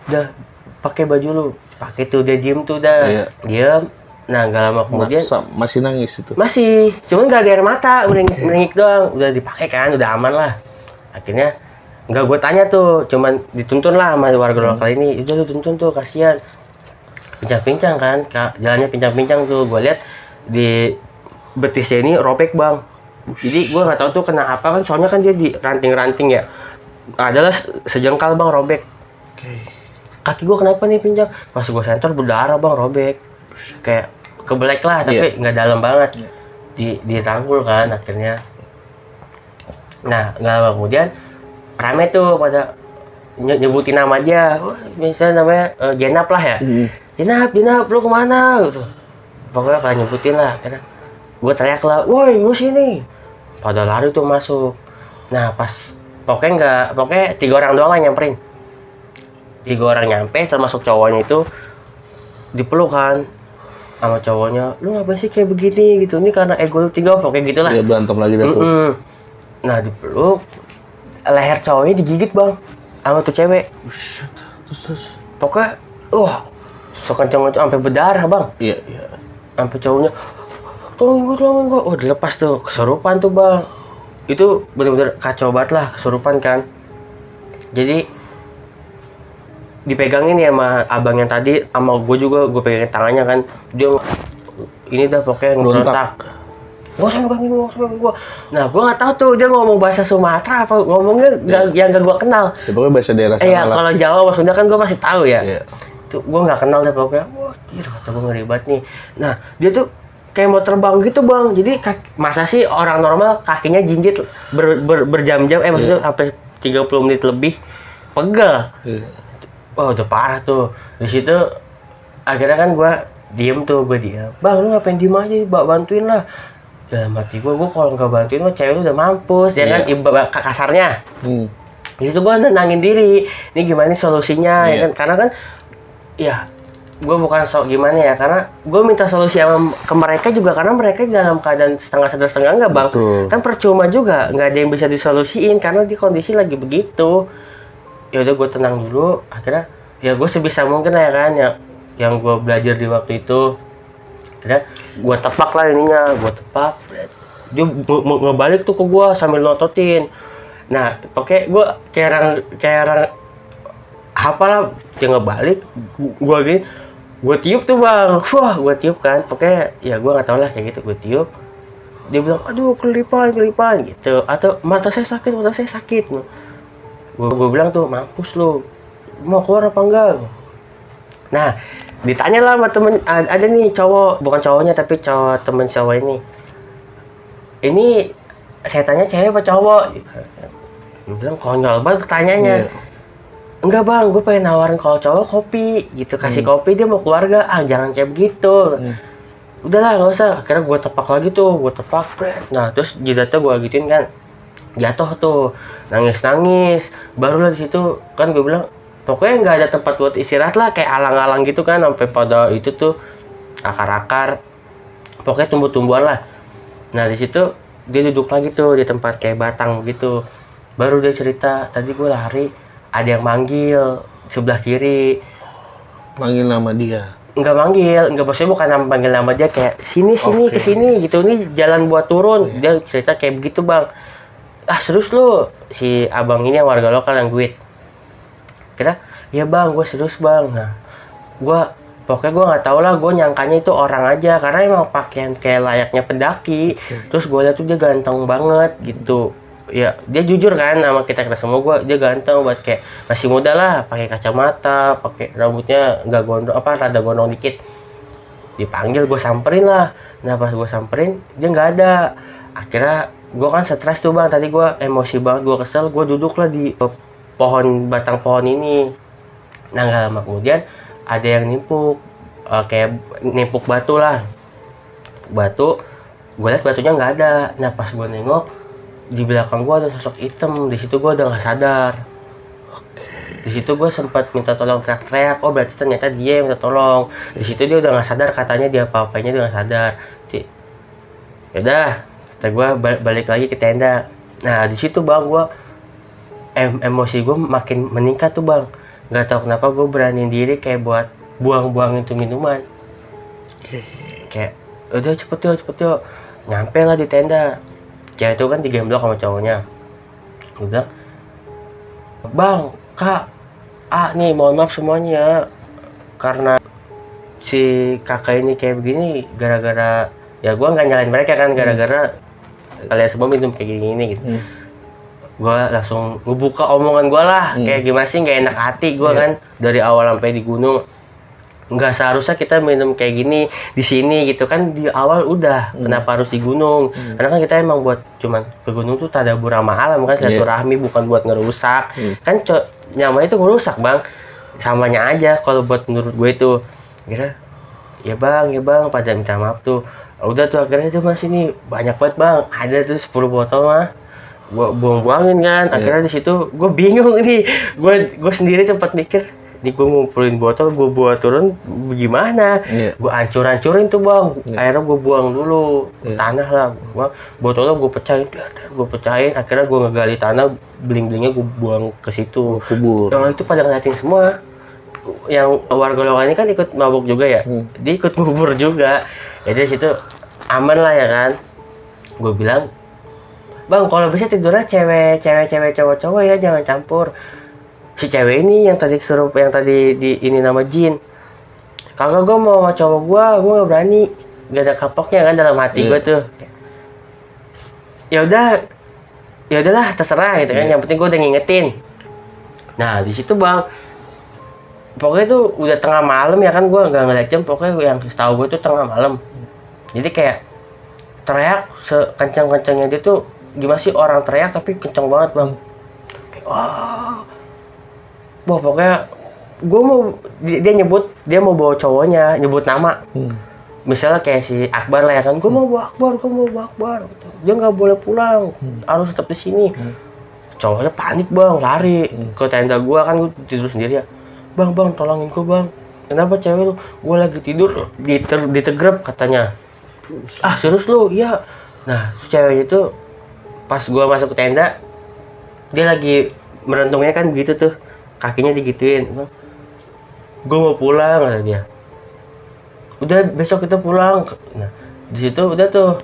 udah pakai baju lu, pakai tuh. Dia diem tuh diem. Nah gak lama kemudian masih nangis itu. Masih, cuman gak ada air mata, merengek doang. Udah dipakai kan, udah aman lah. Akhirnya nggak gue tanya tuh, cuman dituntun lah sama warga lokal ini. Udah lu tuntun tuh, kasihan. Pincang-pincang kan, jalannya pincang-pincang tuh. Gue lihat di betisnya ini robek bang. Jadi gue nggak tahu tuh kena apa kan, soalnya kan dia di ranting-ranting ya. Adalah sejengkal bang robek. Kaki gue kenapa nih pincang? Pas gue senter berdarah bang, robek. Kayak kebelek lah, tapi nggak dalam banget. Dirangkul kan akhirnya. Nah nggak lama kemudian rame tuh pada nyebutin nama dia. Misalnya namanya Jenap lah ya. Jenap lu kemana gitu. Pokoknya kayak nyebutin lah. Karena gue teriak lah, woi lu sini. Pada lari tuh masuk. Nah pas pokoknya 3 orang doang lah nyamperin. 3 orang nyampe, termasuk cowoknya itu dipeluk kan sama cowoknya. Lu ngapain sih kayak begini gitu, ini karena ego lu tinggal, pokoknya gitulah. Dia berantem lagi dah tuh. Nah dipeluk, leher cowoknya digigit bang sama tuh cewek. Terus pokoknya sekencang-kencang sampai berdarah bang. Sampai cowoknya tolong gua. Oh dilepas tuh, kesurupan tuh bang. Itu bener-bener kacau banget lah, kesurupan kan. Jadi dipegangin ya sama abang yang tadi, sama gue juga, gue pegangin tangannya kan. Dia ini dah pokoknya ngerontak. Gua sama gua. Nah gua nggak tahu tuh dia ngomong bahasa Sumatera apa ngomongnya yang gak gua kenal. Ya, pokoknya bahasa daerah sana lah. Kalau Jawa sama Sunda kan gua pasti tahu ya. Itu gua nggak kenal deh pokoknya. Wah, kata gua ngeri banget nih. Nah dia tuh kayak mau terbang gitu bang. Jadi masa sih orang normal kakinya jinjit berjam-jam, maksudnya sampai 30 menit lebih pegel. Wah udah parah tuh. Di situ akhirnya kan gue diem. Bang lu ngapain diem aja, bantuin lah. Dalam hati gue kalau nggak bantuin mah cewek lu udah mampus ya kan, kasarnya. Di situ gue nenangin diri. Ini gimana solusinya ya kan? Karena kan ya gue bukan sok gimana ya, karena gue minta solusi ke mereka juga karena mereka dalam keadaan setengah sadar setengah enggak bang. Kan percuma juga, nggak ada yang bisa disolusiin karena di kondisi lagi begitu. Ya udah gue tenang dulu. Akhirnya ya gue sebisa mungkin lah ya kan, yang gue belajar di waktu itu. Akhirnya gue tepak lah ininya, dia ngebalik tuh ke gue sambil nototin. Nah pokoknya gue kayak orang apa lah, dia ngebalik gue gini. Gue tiup tuh bang, gue tiup kan, pokoknya ya gue nggak tahu lah kayak gitu. Gue tiup, dia bilang aduh kelipan gitu, atau mata saya sakit. Gue bilang tuh mampus lu, mau keluar apa enggak? Nah ditanya lah sama temen, ada nih cowok, bukan cowoknya tapi cowok temen cowok ini saya tanya cewek apa cowok? Dia bilang konyol banget pertanyaannya. Enggak bang, gue pengen nawarin kalau cowok kopi gitu, kasih kopi, dia mau keluarga, jangan kayak begitu. Udahlah nggak usah. Akhirnya gue tepak lagi tuh, nah terus jidatnya gue gituin kan, jatuh tuh, nangis. Barulah di situ kan gue bilang, pokoknya nggak ada tempat buat istirahat lah, kayak alang-alang gitu kan, sampai pada itu tuh akar-akar, pokoknya tumbuh-tumbuhan lah. Nah di situ dia duduk lagi tuh di tempat kayak batang gitu. Baru dia cerita, tadi gue lari, ada yang manggil sebelah kiri. Manggil nama dia? nggak manggil, nggak, maksudnya bukan panggil nama dia, kayak sini Oke. kesini gitu, ini jalan buat turun. Dia cerita kayak begitu bang. Ah serius lu, si abang ini yang warga lokal yang duit. Kira ya bang, gue serius bang. Nah pokoknya gue nggak tahu lah, gue nyangkanya itu orang aja karena emang pakaian kayak layaknya pendaki. Terus gue liat tuh dia ganteng banget gitu. Ya dia jujur kan sama kita semua, dia ganteng buat kayak masih muda lah, pakai kacamata, pakai rambutnya nggak gondrong, rada gondrong dikit. Dipanggil, gue samperin lah. Nah pas gue samperin dia nggak ada. Akhirnya gue kan stres tuh bang, tadi gue emosi banget, gue kesel, gue duduk lah di batang pohon ini. Nah nggak lama kemudian ada yang nimpuk, kayak nimpuk batu lah, gue liat batunya nggak ada. Nah pas gue nengok di belakang gue ada sosok hitam. Di situ gue udah nggak sadar. Di situ gue sempat minta tolong, teriak-teriak. Oh berarti ternyata dia yang minta tolong. Di situ dia udah nggak sadar, katanya dia apa-apanya dia nggak sadar. Yaudah, kata gue balik lagi ke tenda. Nah di situ bang gue emosi gue makin meningkat tuh bang. Nggak tahu kenapa gue beraniin diri kayak buat buang-buang itu minuman. Kayak udah cepet yuk. Nyampe lah di tenda. Cewek itu kan digemblok sama cowoknya. Gue bilang, bang, kak, nih mohon maaf semuanya, karena si kakak ini kayak begini gara-gara, ya gue nggak nyalain mereka kan, gara-gara kalian semua minum kayak gini gitu. Gue langsung ngebuka omongan gue lah, kayak gimana sih nggak enak hati gue kan, dari awal sampai di gunung. Nggak seharusnya kita minum kayak gini di sini gitu kan, di awal udah kenapa harus di gunung. Karena kan kita emang buat cuman ke gunung tuh tadabur sama alam kan, silaturahmi, bukan buat ngerusak. Kan nyaman itu ngerusak bang, samanya aja kalau buat menurut gue itu. Kira ya bang pada minta maaf tuh. Udah tuh akhirnya tuh mas ini banyak banget bang, ada tuh 10 botol mah gue buang-buangin kan. Akhirnya di situ gue bingung nih, gue sendiri tempat mikir, ini gue ngumpulin botol, gue buat turun gimana? Gue hancur-hancurin tuh bang. Akhirnya gue buang dulu tanah lah. Botolnya gue pecahin. Akhirnya gue ngegali tanah, bling-blingnya gue buang ke situ. Kubur. Yang itu pada ngeliatin semua. Yang warga lokal ini kan ikut mabuk juga ya. Dia ikut ngubur juga. Jadi situ aman lah ya kan. Gue bilang, bang kalau bisa tidurnya cewek cowok ya, jangan campur. Si cewek ini yang tadi kesurup, yang tadi di ini nama Jin, kagak, gue mau sama cowok gue nggak berani, gak ada kapoknya kan dalam hati gue tuh. Ya udahlah terserah gitu kan, yang penting gue udah ngingetin. Nah di situ bang, pokoknya tuh udah tengah malam ya kan, gue nggak ngeliat jam, pokoknya yang setahu gue tuh tengah malam. Jadi kayak teriak sekencang-kencangnya dia tuh, gimana sih orang teriak tapi kencang banget bang. Kayak wah pokoknya gue mau, dia mau bawa cowoknya, nyebut nama. Misalnya kayak si Akbar lah ya kan, gue mau bawa Akbar gitu. Dia nggak boleh pulang, harus tetap di sini. Cowoknya panik bang, lari ke tenda gue kan, gue tidur sendiri ya. Bang tolongin gue bang, kenapa cewek lu? Gue lagi tidur ditegrep katanya. Serius lu? Iya. Nah ceweknya itu pas gue masuk ke tenda, dia lagi merentungnya kan begitu tuh, kakinya digituin. Bang, gue mau pulang kata dia. Udah besok kita pulang. Nah di situ udah tuh,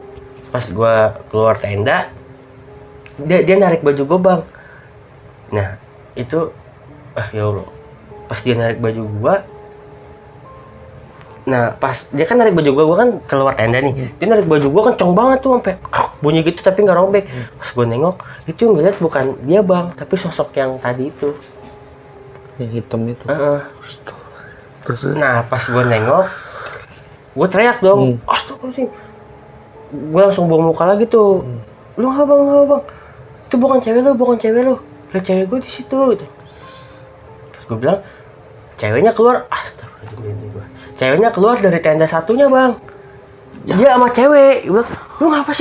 pas gue keluar tenda, dia narik baju gue bang. Nah itu ya Allah, pas dia narik baju gue, nah pas dia kan narik baju gue kan keluar tenda nih, dia narik baju gue kenceng banget tuh sampai bunyi gitu tapi nggak robek. Pas gue nengok, itu yang ngeliat bukan dia bang, tapi sosok yang tadi itu, yang hitam itu. Terus nah pas gue nengok, gue teriak dong, astagfirullahaladzim. Gue langsung buang muka lagi tuh. Lu nggak bang, itu bukan cewek lu, lihat cewek gue di situ gitu. Terus gue bilang, ceweknya keluar, astagfirullahaladzim, ceweknya keluar dari tenda satunya bang. Dia sama cewek. Gue bilang, lu ngapa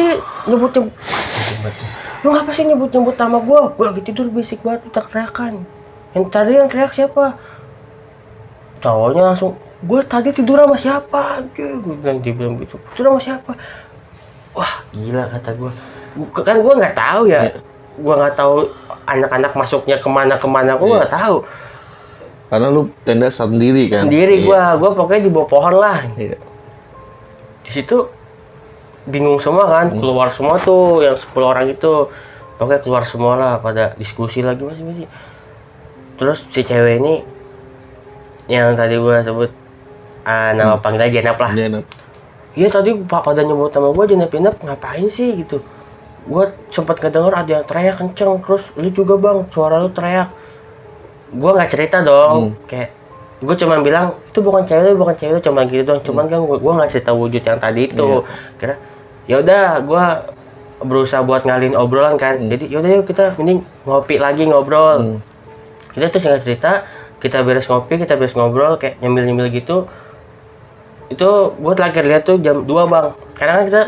sih nyebut nama gue lagi tidur berisik banget, teriakan. Yang tadi yang teriak siapa? Cowoknya langsung, gue tadi tidur sama siapa? Dia bilang gitu, tidur sama siapa? Wah gila kata gue. Kan gue nggak tahu ya, gue nggak tahu anak-anak masuknya kemana gue nggak tahu. Karena lu tenda sendiri kan? Sendiri Iya. gua pokoknya di bawah pohon lah. Iya. Di situ bingung semua kan, keluar semua tuh yang 10 orang itu. Pokoknya keluar semua lah, pada diskusi lagi masih. Terus si cewek ini yang tadi gua sebut nama panggilan Jenap lah. Dia enak. Iya tadi pada nyebut sama gua Jenap ngapain sih gitu. Gua sempat ngedenger ada yang teriak kenceng, terus lu juga bang, suara lu teriak. Gua nggak cerita dong, kayak gue cuma bilang itu bukan cewek lu, cuma gitu doang. Cuman kan gua nggak cerita wujud yang tadi itu. Kira ya udah gua berusaha buat ngalin obrolan kan. Jadi yaudah yuk kita mending ngopi lagi ngobrol. Kita tuh singkat cerita, kita beres ngopi, kita beres ngobrol kayak nyemil-nyemil gitu. Itu gue terakhir lihat tuh jam 2 bang. Karena kan kita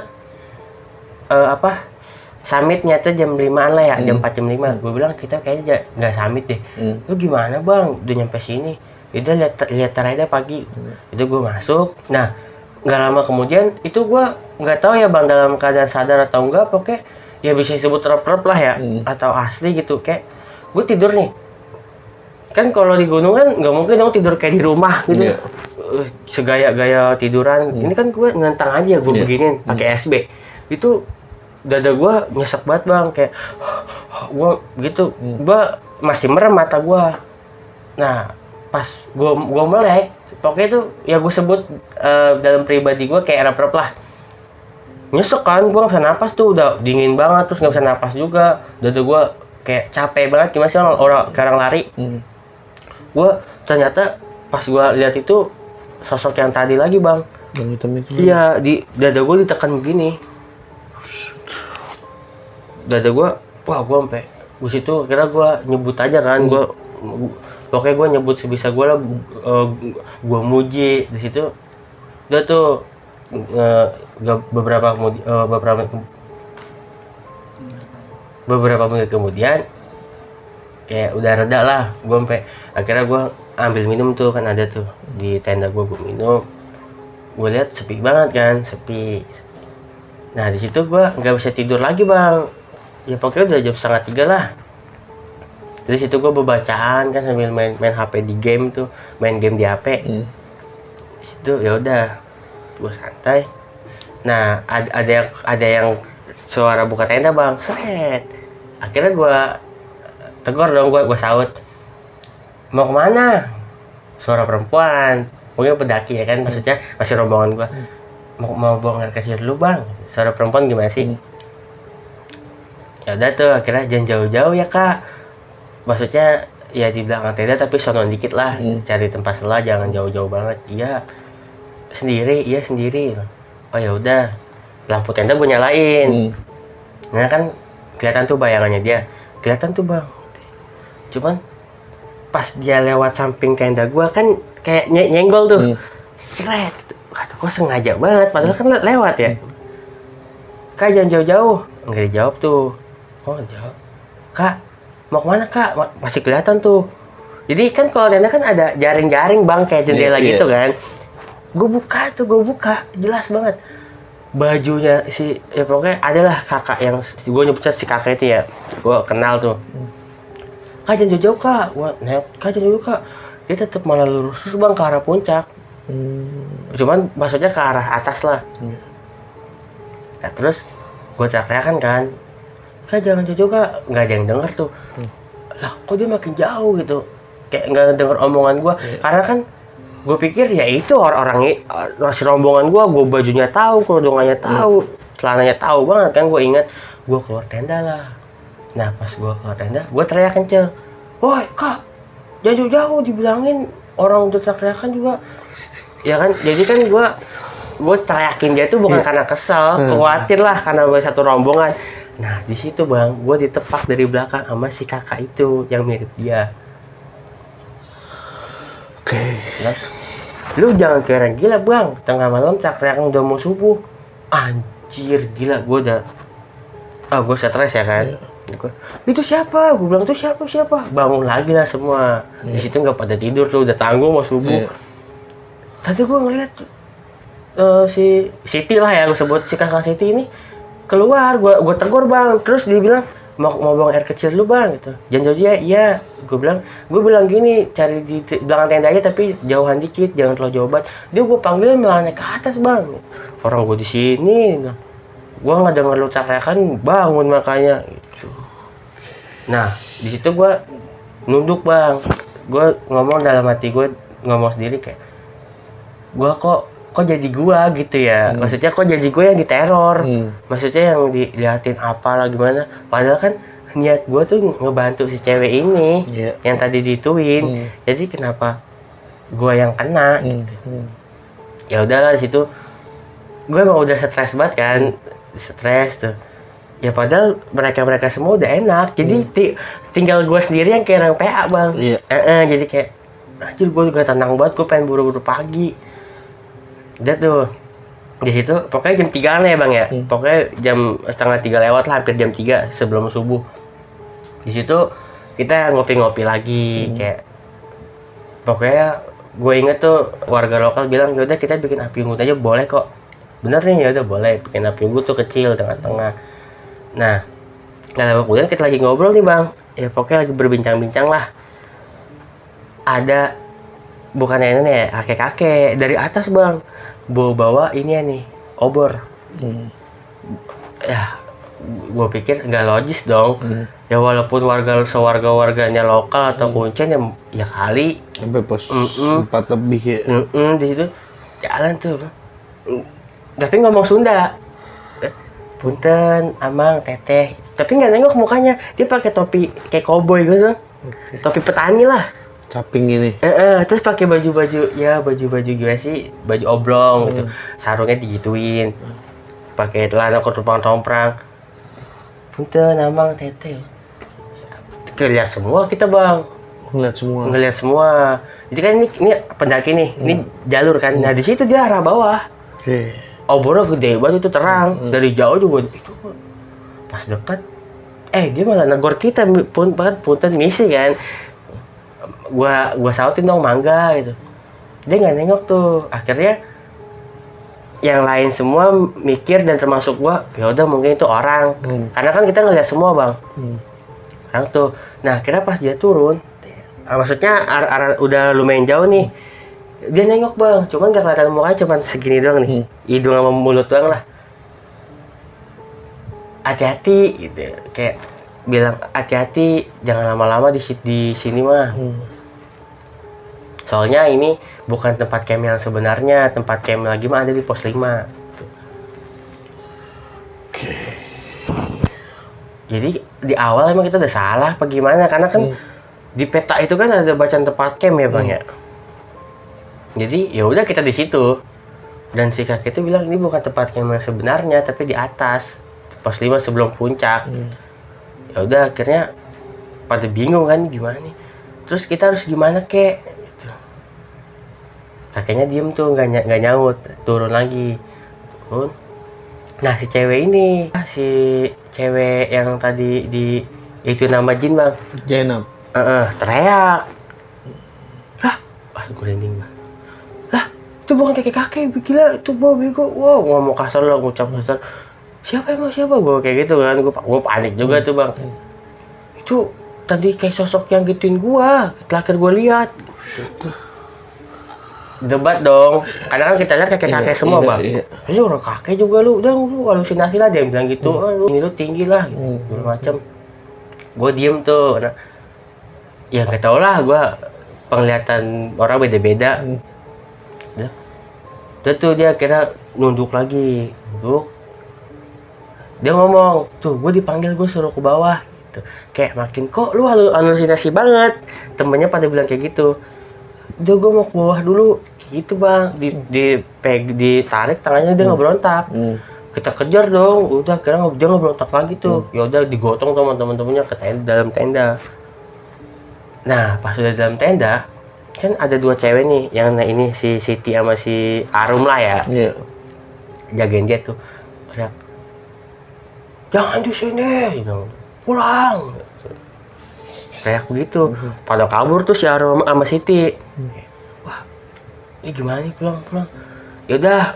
summitnya tuh jam 5-an lah ya, jam 4 jam 5. Gue bilang kita kayaknya nggak summit deh. Lu gimana bang? Udah nyampe sini. Udah lihat aja pagi. Itu gue masuk. Nah nggak lama kemudian itu gue nggak tahu ya bang dalam keadaan sadar atau enggak, pokoknya ya bisa disebut rep-rep lah ya, atau asli gitu. Kayak gue tidur nih. Kan kalau di gunung kan nggak mungkin dong tidur kayak di rumah gitu. Iya. Segaya-gaya tiduran. Ini kan gue ngentang aja gue beginin pakai SB. Itu dada gue nyesek banget bang, kayak gue gitu. Gue masih merem mata gue. Nah pas gue melek, pokoknya itu ya gue sebut dalam pribadi gue kayak rep-rep lah. Nyesek kan, gue nggak bisa napas tuh, udah dingin banget, terus nggak bisa napas juga. Dada gue kayak capek banget, gimana sih orang sekarang lari. Gue ternyata pas gue lihat itu sosok yang tadi lagi bang. Yang hitam itu. Iya, di dada gue ditekan begini. Dada gue, wah gue sampai gue situ kira gue nyebut aja kan. Pokoknya gue nyebut sebisa gue lah. Gue muji di situ. Udah tuh beberapa menit kemudian kayak udah reda lah. Gue sampai akhirnya gue ambil minum tuh, kan ada tuh di tenda gue minum. Gue lihat sepi banget kan, sepi. Nah di situ gue nggak bisa tidur lagi bang. Ya pokoknya udah jam 2:30 lah. Dari situ gue bebacaan kan sambil main HP di game tuh, main game di HP. Di situ ya udah gue santai. Nah ada yang suara buka tenda bang, seret. Akhirnya gue tegur dong, gue saut, mau kemana? Suara perempuan, mungkin pendaki ya kan, maksudnya masih rombongan gue. Mau buang air kecil dulu bang. Suara perempuan gimana sih? Ya udah tuh akhirnya jangan jauh-jauh ya kak. Maksudnya ya di belakang tenda tapi sono dikit lah. Cari tempat selah, jangan jauh-jauh banget. Iya sendiri. Oh ya udah, lampu tenda gue nyalain. Nah kan kelihatan tuh bayangannya dia, kelihatan tuh bang. Cuman pas dia lewat samping tenda gue kan kayak nyenggol tuh, seret. Kata gue sengaja banget, padahal kan lewat ya. Kak jangan jauh-jauh, nggak dijawab tuh. Kok nggak jawab? Kak mau kemana kak? Masih kelihatan tuh. Jadi kan kalau tenda kan ada jaring-jaring bang, kayak jendela gitu kan. Gue buka, jelas banget. Bajunya ya pokoknya adalah kakak yang gue nyebutnya si kakak itu ya, gue kenal tuh. Kak jangan jauh-jauh kak, kak jangan jauh kak. Dia tetap malah lurus bang ke arah puncak. Cuman maksudnya ke arah atas lah. Nah terus gue teriakan kan, kak jangan jauh-jauh kak. Nggak ada yang denger tuh. Lah kok dia makin jauh gitu, kayak nggak denger omongan gue. Karena kan gue pikir ya itu orang-orang si rombongan gue bajunya tahu, kerudungannya tahu, celananya tahu banget kan. Gue ingat gue keluar tenda lah. Nah pas gue keluar tenda, gue teriak kenceng, woi kak jangan jauh-jauh, dibilangin orang untuk teriakan juga. Ya kan, jadi kan gue teriakin dia tuh bukan karena kesel, khawatir lah karena satu rombongan. Nah di situ bang, gue ditepak dari belakang sama si kakak itu yang mirip dia. Lu jangan kira gila bang, tengah malam teriakan udah mau subuh. Anjir gila, gue udah gue stres ya kan. Itu siapa? Gue bilang itu siapa? Bangun lagi lah semua. Di situ nggak pada tidur tuh, udah tanggung mau subuh. Tadi gue ngeliat si Siti lah ya, gue sebut si kakak Siti ini keluar. Gue tegur bang, terus dia bilang mau buang air kecil dulu bang gitu. Jangan jauh dia, iya. Gue bilang gini, cari di belakang tenda aja tapi jauhan dikit, jangan terlalu jauh banget. Dia gue panggil malah naik ke atas bang. Orang gue di sini, gue nggak denger lu teriakan, bangun makanya. Gitu. Nah di situ gue nunduk bang. Gue ngomong dalam hati gue, ngomong sendiri kayak, gue kok jadi gua gitu ya. Maksudnya kok jadi gue yang diteror. Maksudnya yang diliatin apa lah gimana. Padahal kan niat gua tuh ngebantu si cewek ini yang tadi dituin. Jadi kenapa gua yang kena gitu. Ya udahlah di situ gue emang udah stres banget kan. Stres tuh. Ya padahal mereka semua udah enak. Jadi tinggal gua sendiri yang kayak orang PA bang. Jadi kayak anjir gue juga tenang banget, gue pengen buru-buru pagi. Udah tuh di situ pokoknya jam 3 ya bang ya. Pokoknya jam 2:30 lewat lah, hampir jam 3 sebelum subuh. Di situ kita ngopi-ngopi lagi kayak pokoknya gue inget tuh warga lokal bilang yaudah kita bikin api unggun aja boleh kok. Bener nih, yaudah boleh bikin api unggun tuh kecil tengah-tengah. Nah kemudian kita lagi ngobrol nih bang, ya pokoknya lagi berbincang-bincang lah. Ada bukan ini ya, kakek-kakek dari atas bang, bawa ini ya nih, obor. Ya, gue pikir nggak logis dong. Ya walaupun warganya lokal atau kuncen ya kali. Sampai pos 4 lebih ya. Di situ jalan tuh, tapi ngomong Sunda. Punten, amang, teteh. Tapi nggak nengok mukanya, dia pakai topi kayak koboi gitu, topi petani lah. Caping ini. Terus pakai baju-baju gimana sih? Baju oblong gitu. Sarungnya digituin. Pakai celana komprang. Punten, amang, teteh. Ngeliat semua kita bang. Ngeliat semua. Jadi kan ini pendaki nih, ini jalur kan. Nah di situ dia arah bawah. Obornya gede banget itu terang. Dari jauh juga itu. Pas dekat, dia malah negor kita. Punten misi kan. Gua sautin dong mangga gitu. Dia nggak nengok tuh. Akhirnya yang lain semua mikir dan termasuk gua, ya udah mungkin itu orang. Karena kan kita ngeliat semua bang. Orang tuh. Nah kira pas dia turun, maksudnya udah lumayan jauh nih. Dia nengok bang, cuman nggak kelihatan mukanya, cuman segini doang nih. Hidung sama mulut doang lah. Hati-hati gitu. Kayak bilang hati-hati, jangan lama-lama di sini mah. Soalnya ini bukan tempat camp yang sebenarnya, tempat camp lagi mah ada di pos 5. Jadi di awal emang kita udah salah apa gimana, karena kan di peta itu kan ada bacaan tempat camp ya bang ya. Jadi ya udah kita di situ. Dan si kakek itu bilang ini bukan tempat camp yang sebenarnya, tapi di atas pos 5 sebelum puncak. Ya udah akhirnya pada bingung kan gimana nih. Terus kita harus gimana kek? Gitu. Kakeknya diem tuh nggak nyaut, turun lagi. Nah si cewek yang tadi itu nama Jin bang. Jenab. Teriak. Lah, merinding bang. Lah, itu bukan kakek gila, itu bawa bego. Wow, ngomong kasar lah, ngucap kasar. Siapa gue kayak gitu kan, gue panik juga tuh bang. Itu tadi kayak sosok yang gituin gue, terakhir gue lihat. Debat dong, kadang kan kita lihat kakek semua bang. Terus orang kakek juga lu halusinasi lah, dia bilang gitu. Ini lu tinggi lah, gitu macam. Gue diem tuh, nah, ya nggak tau lah, gue penglihatan orang beda-beda. Udah tuh dia kira nunduk lagi, dia ngomong, tuh gue dipanggil, gue suruh ke bawah gitu. Kayak makin kok lu halusinasi banget. Temennya pada bilang kayak gitu. Udah gue mau ke bawah dulu gitu bang. Ditarik tangannya, dia nggak berontak. Kita kejar dong. Udah kira dia nggak berontak lagi tuh. Ya udah digotong sama teman-temannya ke dalam tenda. Nah pas udah dalam tenda kan ada dua cewek nih, yang ini si Siti sama si Arum lah ya. Jagain dia tuh. Teriak, jangan di sini, pulang. Kayak begitu. Pada kabur tuh si Arum sama Siti. Wah, ini gimana nih pulang? Yaudah,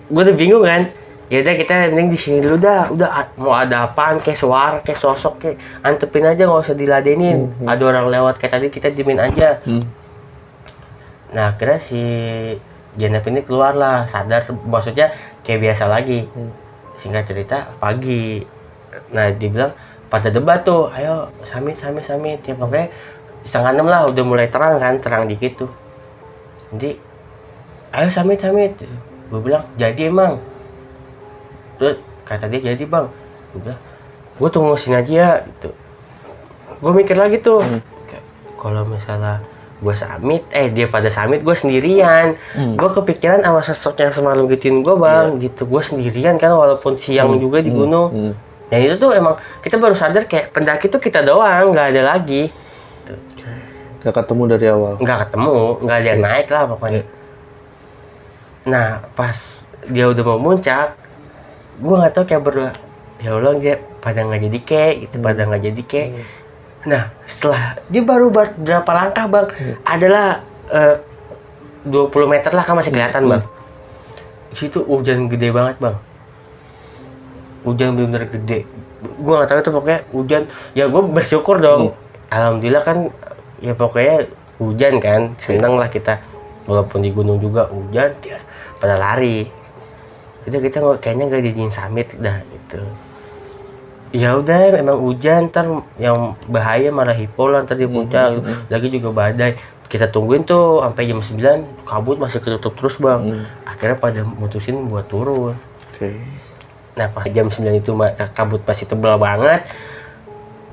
gue udah bingung kan. Ya udah kita mending di sini dulu dah. Udah mau ada apaan kayak suara kayak sosok kayak antepin aja nggak usah diladenin. Ada orang lewat kayak tadi kita diemin aja. Nah akhirnya si Jenap ini keluar lah sadar maksudnya kayak biasa lagi. Singkat cerita pagi. Nah dibilang pada debat tuh, ayo samit. Ya pokoknya 5:30 lah udah mulai terang kan, terang dikit tuh. Jadi ayo samit. Gue bilang jadi emang. Terus kata dia jadi bang. Gue bilang gue tunggu sini aja ya gitu. Gue mikir lagi tuh kalau misalnya gue samit, dia pada samit, gue sendirian. Gue kepikiran sama sosok yang semalam gituin gue bang, gitu. Gue sendirian kan walaupun siang juga di gunung. Dan itu tuh emang kita baru sadar kayak pendaki tuh kita doang, nggak ada lagi. Gitu. Gak ketemu dari awal. Nggak ketemu, nggak ada yang naik lah pokoknya. Nah pas dia udah mau muncak, gue nggak tahu kayak berdua. Ya Allah dia pada nggak jadi kek, gitu pada nggak jadi kek. Nah setelah dia baru berapa langkah bang, adalah 20 meter lah kan masih kelihatan bang. Di situ hujan gede banget bang. Hujan bener-bener gede. Gue nggak tahu itu pokoknya hujan. Ya gue bersyukur dong. Alhamdulillah kan. Ya pokoknya hujan kan. Seneng lah kita. Walaupun di gunung juga hujan, dia pada lari. Kita kayaknya nggak diizinin summit dah gitu. Ya udah emang hujan, ntar yang bahaya malah hipo lah ntar di puncak. Lagi juga badai. Kita tungguin tuh sampai jam 9 kabut masih ketutup terus bang. Akhirnya pada mutusin buat turun. Nah pas jam 9 itu kabut masih tebal banget.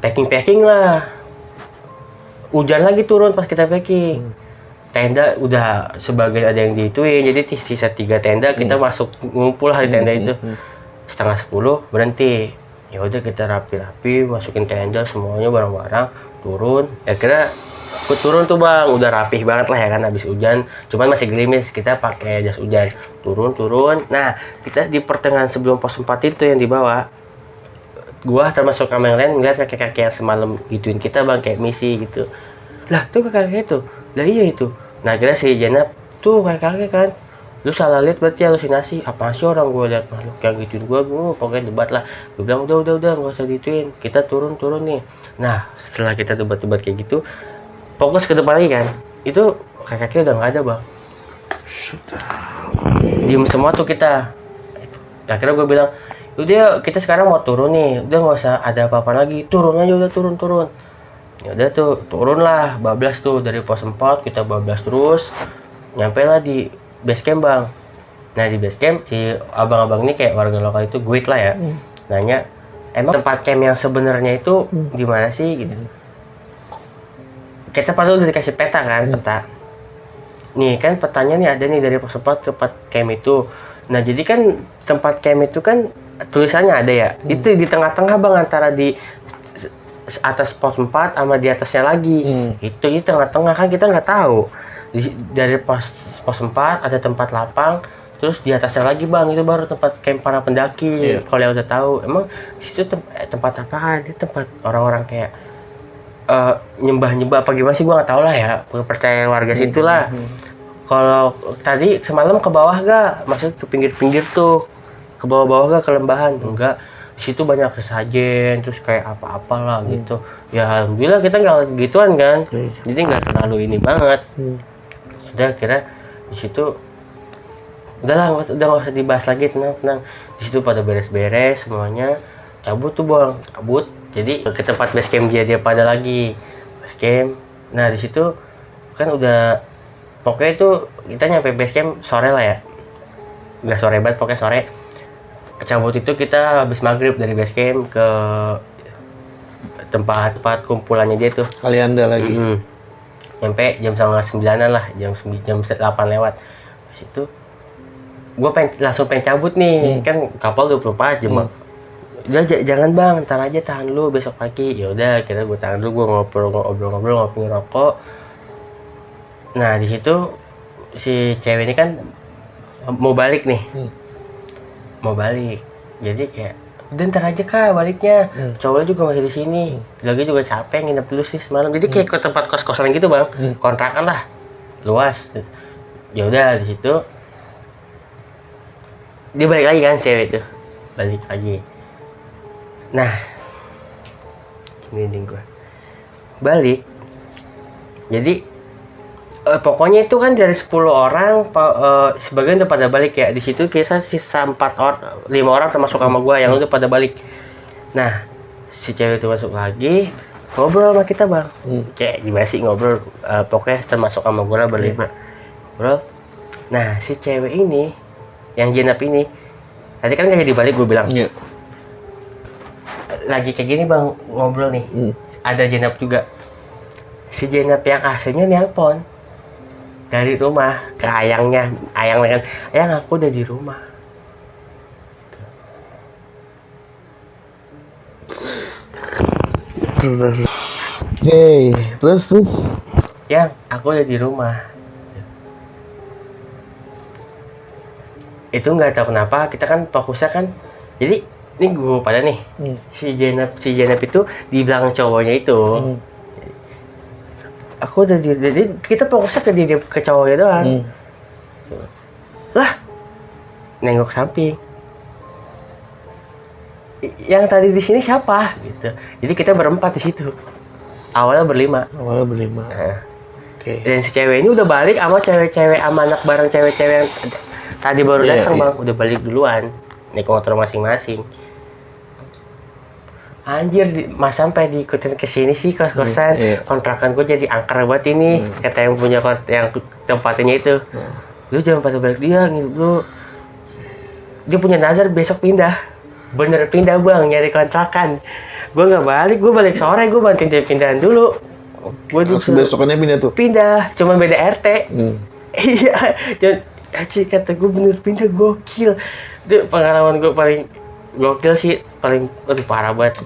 Packing lah. Hujan lagi turun pas kita packing. Tenda udah sebagian ada yang diituin, jadi sisa 3 tenda kita masuk ngumpul lah di tenda itu. 9:30 berhenti. Ya udah kita rapi-rapi masukin tenda semuanya barang-barang turun. Akhirnya aku turun tuh bang, udah rapih banget lah ya kan habis hujan. Cuman masih gerimis, kita pakai jas hujan. Turun. Nah kita di pertengahan sebelum pos 4 itu yang dibawa. Gua termasuk sama yang lain ngeliat kakek-kakek yang semalam gituin kita bang kayak misi gitu. Lah tuh kakek itu. Lah iya itu. Nah kira si Jenap tuh kakek kan. Lu salah lihat berarti halusinasi. Apa sih orang gue lihat makhluk yang gituin gue pokoknya debat lah. Gue bilang udah nggak usah gituin. Kita turun nih. Nah setelah kita debat kayak gitu, fokus ke depan lagi kan. Itu kakeknya udah nggak ada bang. Diem semua tuh kita. Akhirnya gue bilang, udah kita sekarang mau turun nih. Udah nggak usah ada apa-apa lagi. Turun aja udah turun. Ya udah tuh turun lah, bablas tuh dari pos 4 kita bablas terus, nyampe lah di base camp bang. Nah di base camp si abang-abang ini kayak warga lokal itu guide lah ya, nanya emang tempat camp yang sebenarnya itu di mana sih gitu. Kita pada udah dikasih peta kan, peta. Nih kan petanya nih ada nih dari pos 4 tempat camp itu. Nah jadi kan tempat camp itu kan tulisannya ada ya, itu di tengah-tengah bang antara di atas pos 4 sama di atasnya lagi. Itu di tengah-tengah kan kita nggak tahu. Dari pos 4 ada tempat lapang, terus di atasnya lagi bang itu baru tempat camp para pendaki. Kalau yang udah tahu, emang di situ tempat apaan? Itu tempat orang-orang kayak nyembah apa gimana sih gua nggak tahu lah ya. Percaya warga situ lah. Kalau tadi semalam ke bawah gak? Maksud ke pinggir-pinggir tuh, ke bawah-bawah gak ke lembahan? Enggak. Di situ banyak sesajen terus kayak apa-apalah gitu. Ya alhamdulillah kita nggak gituan kan. Jadi nggak terlalu ini banget. Udah kira di situ udah nggak usah dibahas lagi, tenang. Di situ pada beres-beres semuanya, cabut tuh bang, cabut. Jadi ke tempat base camp dia pada lagi base camp. Nah di situ kan udah pokoknya itu kita nyampe base camp sore lah ya, nggak sore banget pokoknya sore. Cabut itu kita habis maghrib dari base camp ke tempat kumpulannya dia tuh. Alianda lagi. Nyampe jam 9:30 lah, jam 8 lewat. Pas itu gue langsung pengen cabut nih, kan kapal 24 jam. Udah jangan bang, ntar aja tahan dulu besok pagi. Ya udah, kita gue tahan dulu, gue ngobrol ngopi ngerokok. Nah di situ si cewek ini kan mau balik nih. Mau balik, jadi kayak udah ntar aja kak baliknya, cowoknya juga masih di sini, lagi juga capek nginep dulu sih semalam, jadi kayak ke tempat kos-kosan gitu bang, kontrakan lah, luas. Ya udah di situ dia balik lagi kan cewek itu, balik lagi. Nah, ini gue balik. Jadi pokoknya itu kan dari 10 orang, sebagian udah pada balik ya. Di situ kisah sisa 5 orang termasuk sama gue yang udah pada balik. Nah, si cewek itu masuk lagi, ngobrol sama kita bang. Kayak gimana sih ngobrol, pokoknya termasuk sama gue lah berlima. Ngobrol. Nah, si cewek ini, yang jenap ini, tadi kan gak jadi balik gue bilang. Iya. Lagi kayak gini bang, ngobrol nih. Ada jenap juga. Si jenap yang aslinya nelpon dari rumah ke ayangnya kan, ayang aku udah di rumah. Terus Yang aku udah di rumah. Itu nggak tahu kenapa kita kan fokusnya kan, jadi ini gue pada nih si Jenap itu di belakang cowoknya itu. Aku udah jadi kita fokusnya ke cowoknya doang. Lah, nengok samping. Yang tadi di sini siapa? Gitu. Jadi kita berempat di situ. Awalnya berlima. Oke. Dan si cewek ini udah balik sama cewek-cewek, sama anak bareng cewek-cewek yang tadi baru datang bang, udah balik duluan. Naik motor masing-masing. Anjir, mas sampai diikutin ke sini sih kos-kosan. Kontrakan gue jadi angker banget ini. Kata yang punya yang tempatnya itu. Lu jangan pada balik dia gitu. Lu dia punya nazar besok pindah. Bener pindah bang, nyari kontrakan. Gue nggak balik, gue balik sore, gue bantuin dia pindahan dulu. Gue besokannya pindah tuh. Pindah, cuma beda RT. Iya, dan kata gue bener pindah, gokil. Itu pengalaman gue paling gokil sih, paling parah banget.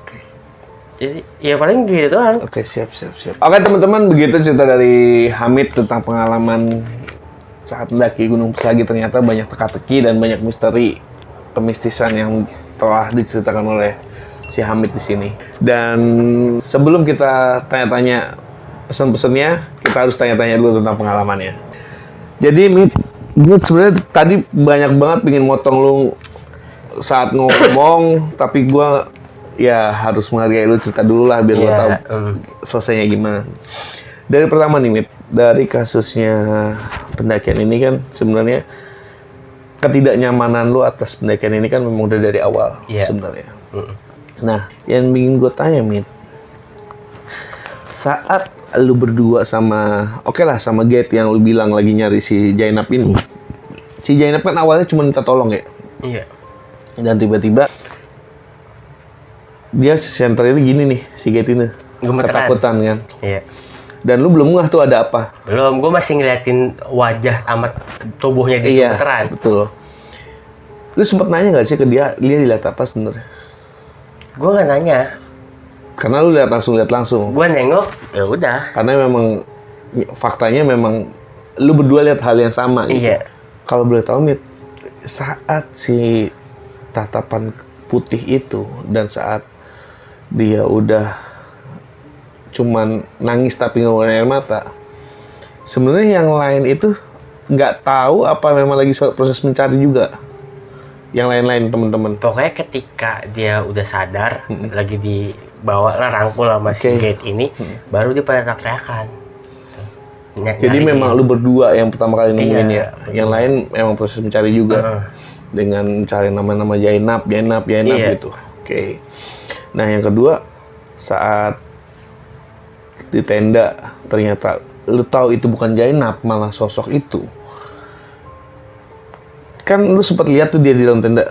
Jadi ya paling gitu doang. Oke, siap. Oke teman-teman, begitu cerita dari Hamid tentang pengalaman saat mendaki Gunung Pesagi. Ternyata banyak teka-teki dan banyak misteri kemistisan yang telah diceritakan oleh si Hamid di sini. Dan sebelum kita tanya-tanya pesan-pesannya, kita harus tanya-tanya dulu tentang pengalamannya. Jadi gue sebenarnya tadi banyak banget pengen motong lu saat ngomong, tapi gue ya harus menghargai lu cerita dulu lah biar gue tahu selesainya gimana. Dari pertama nih Mit, dari kasusnya pendakian ini kan sebenarnya ketidaknyamanan lu atas pendakian ini kan memang udah dari awal sebenarnya. Nah, yang ingin gue tanya Mit, saat lu berdua sama sama Gate yang lu bilang lagi nyari si Jainab ini, si Jainab kan awalnya cuma minta tolong ya. Iya. Dan tiba-tiba dia center itu gini nih, si Gate ini ketakutan kan. Iya. Dan lu belum ngeh tuh ada apa. Belum, gue masih ngeliatin wajah amat tubuhnya di gemeteran. Betul. Lu sempat nanya nggak sih ke dia dilihat apa sebenarnya? Gue nggak nanya. Karena lu langsung lihat langsung. Gue nengok, ya udah. Karena memang faktanya memang lu berdua lihat hal yang sama. Gitu. Iya. Kalau boleh tahu Mit, saat si tatapan putih itu dan saat dia udah cuman nangis tapi ngeluarin air mata, sebenarnya yang lain itu nggak tahu apa memang lagi proses mencari juga. Yang lain-lain teman-teman. Pokoknya ketika dia udah sadar, lagi dibawa lah rangkul sama si Gate ini, baru dia pada teriakan. Jadi memang lu berdua yang pertama kali nemuin ya. Yang lain memang proses mencari juga. Dengan mencari nama-nama Jainab gitu. Oke. Nah yang kedua, saat di tenda ternyata lu tahu itu bukan Jainab, malah sosok itu. Kan lu sempat lihat tuh dia di dalam tenda.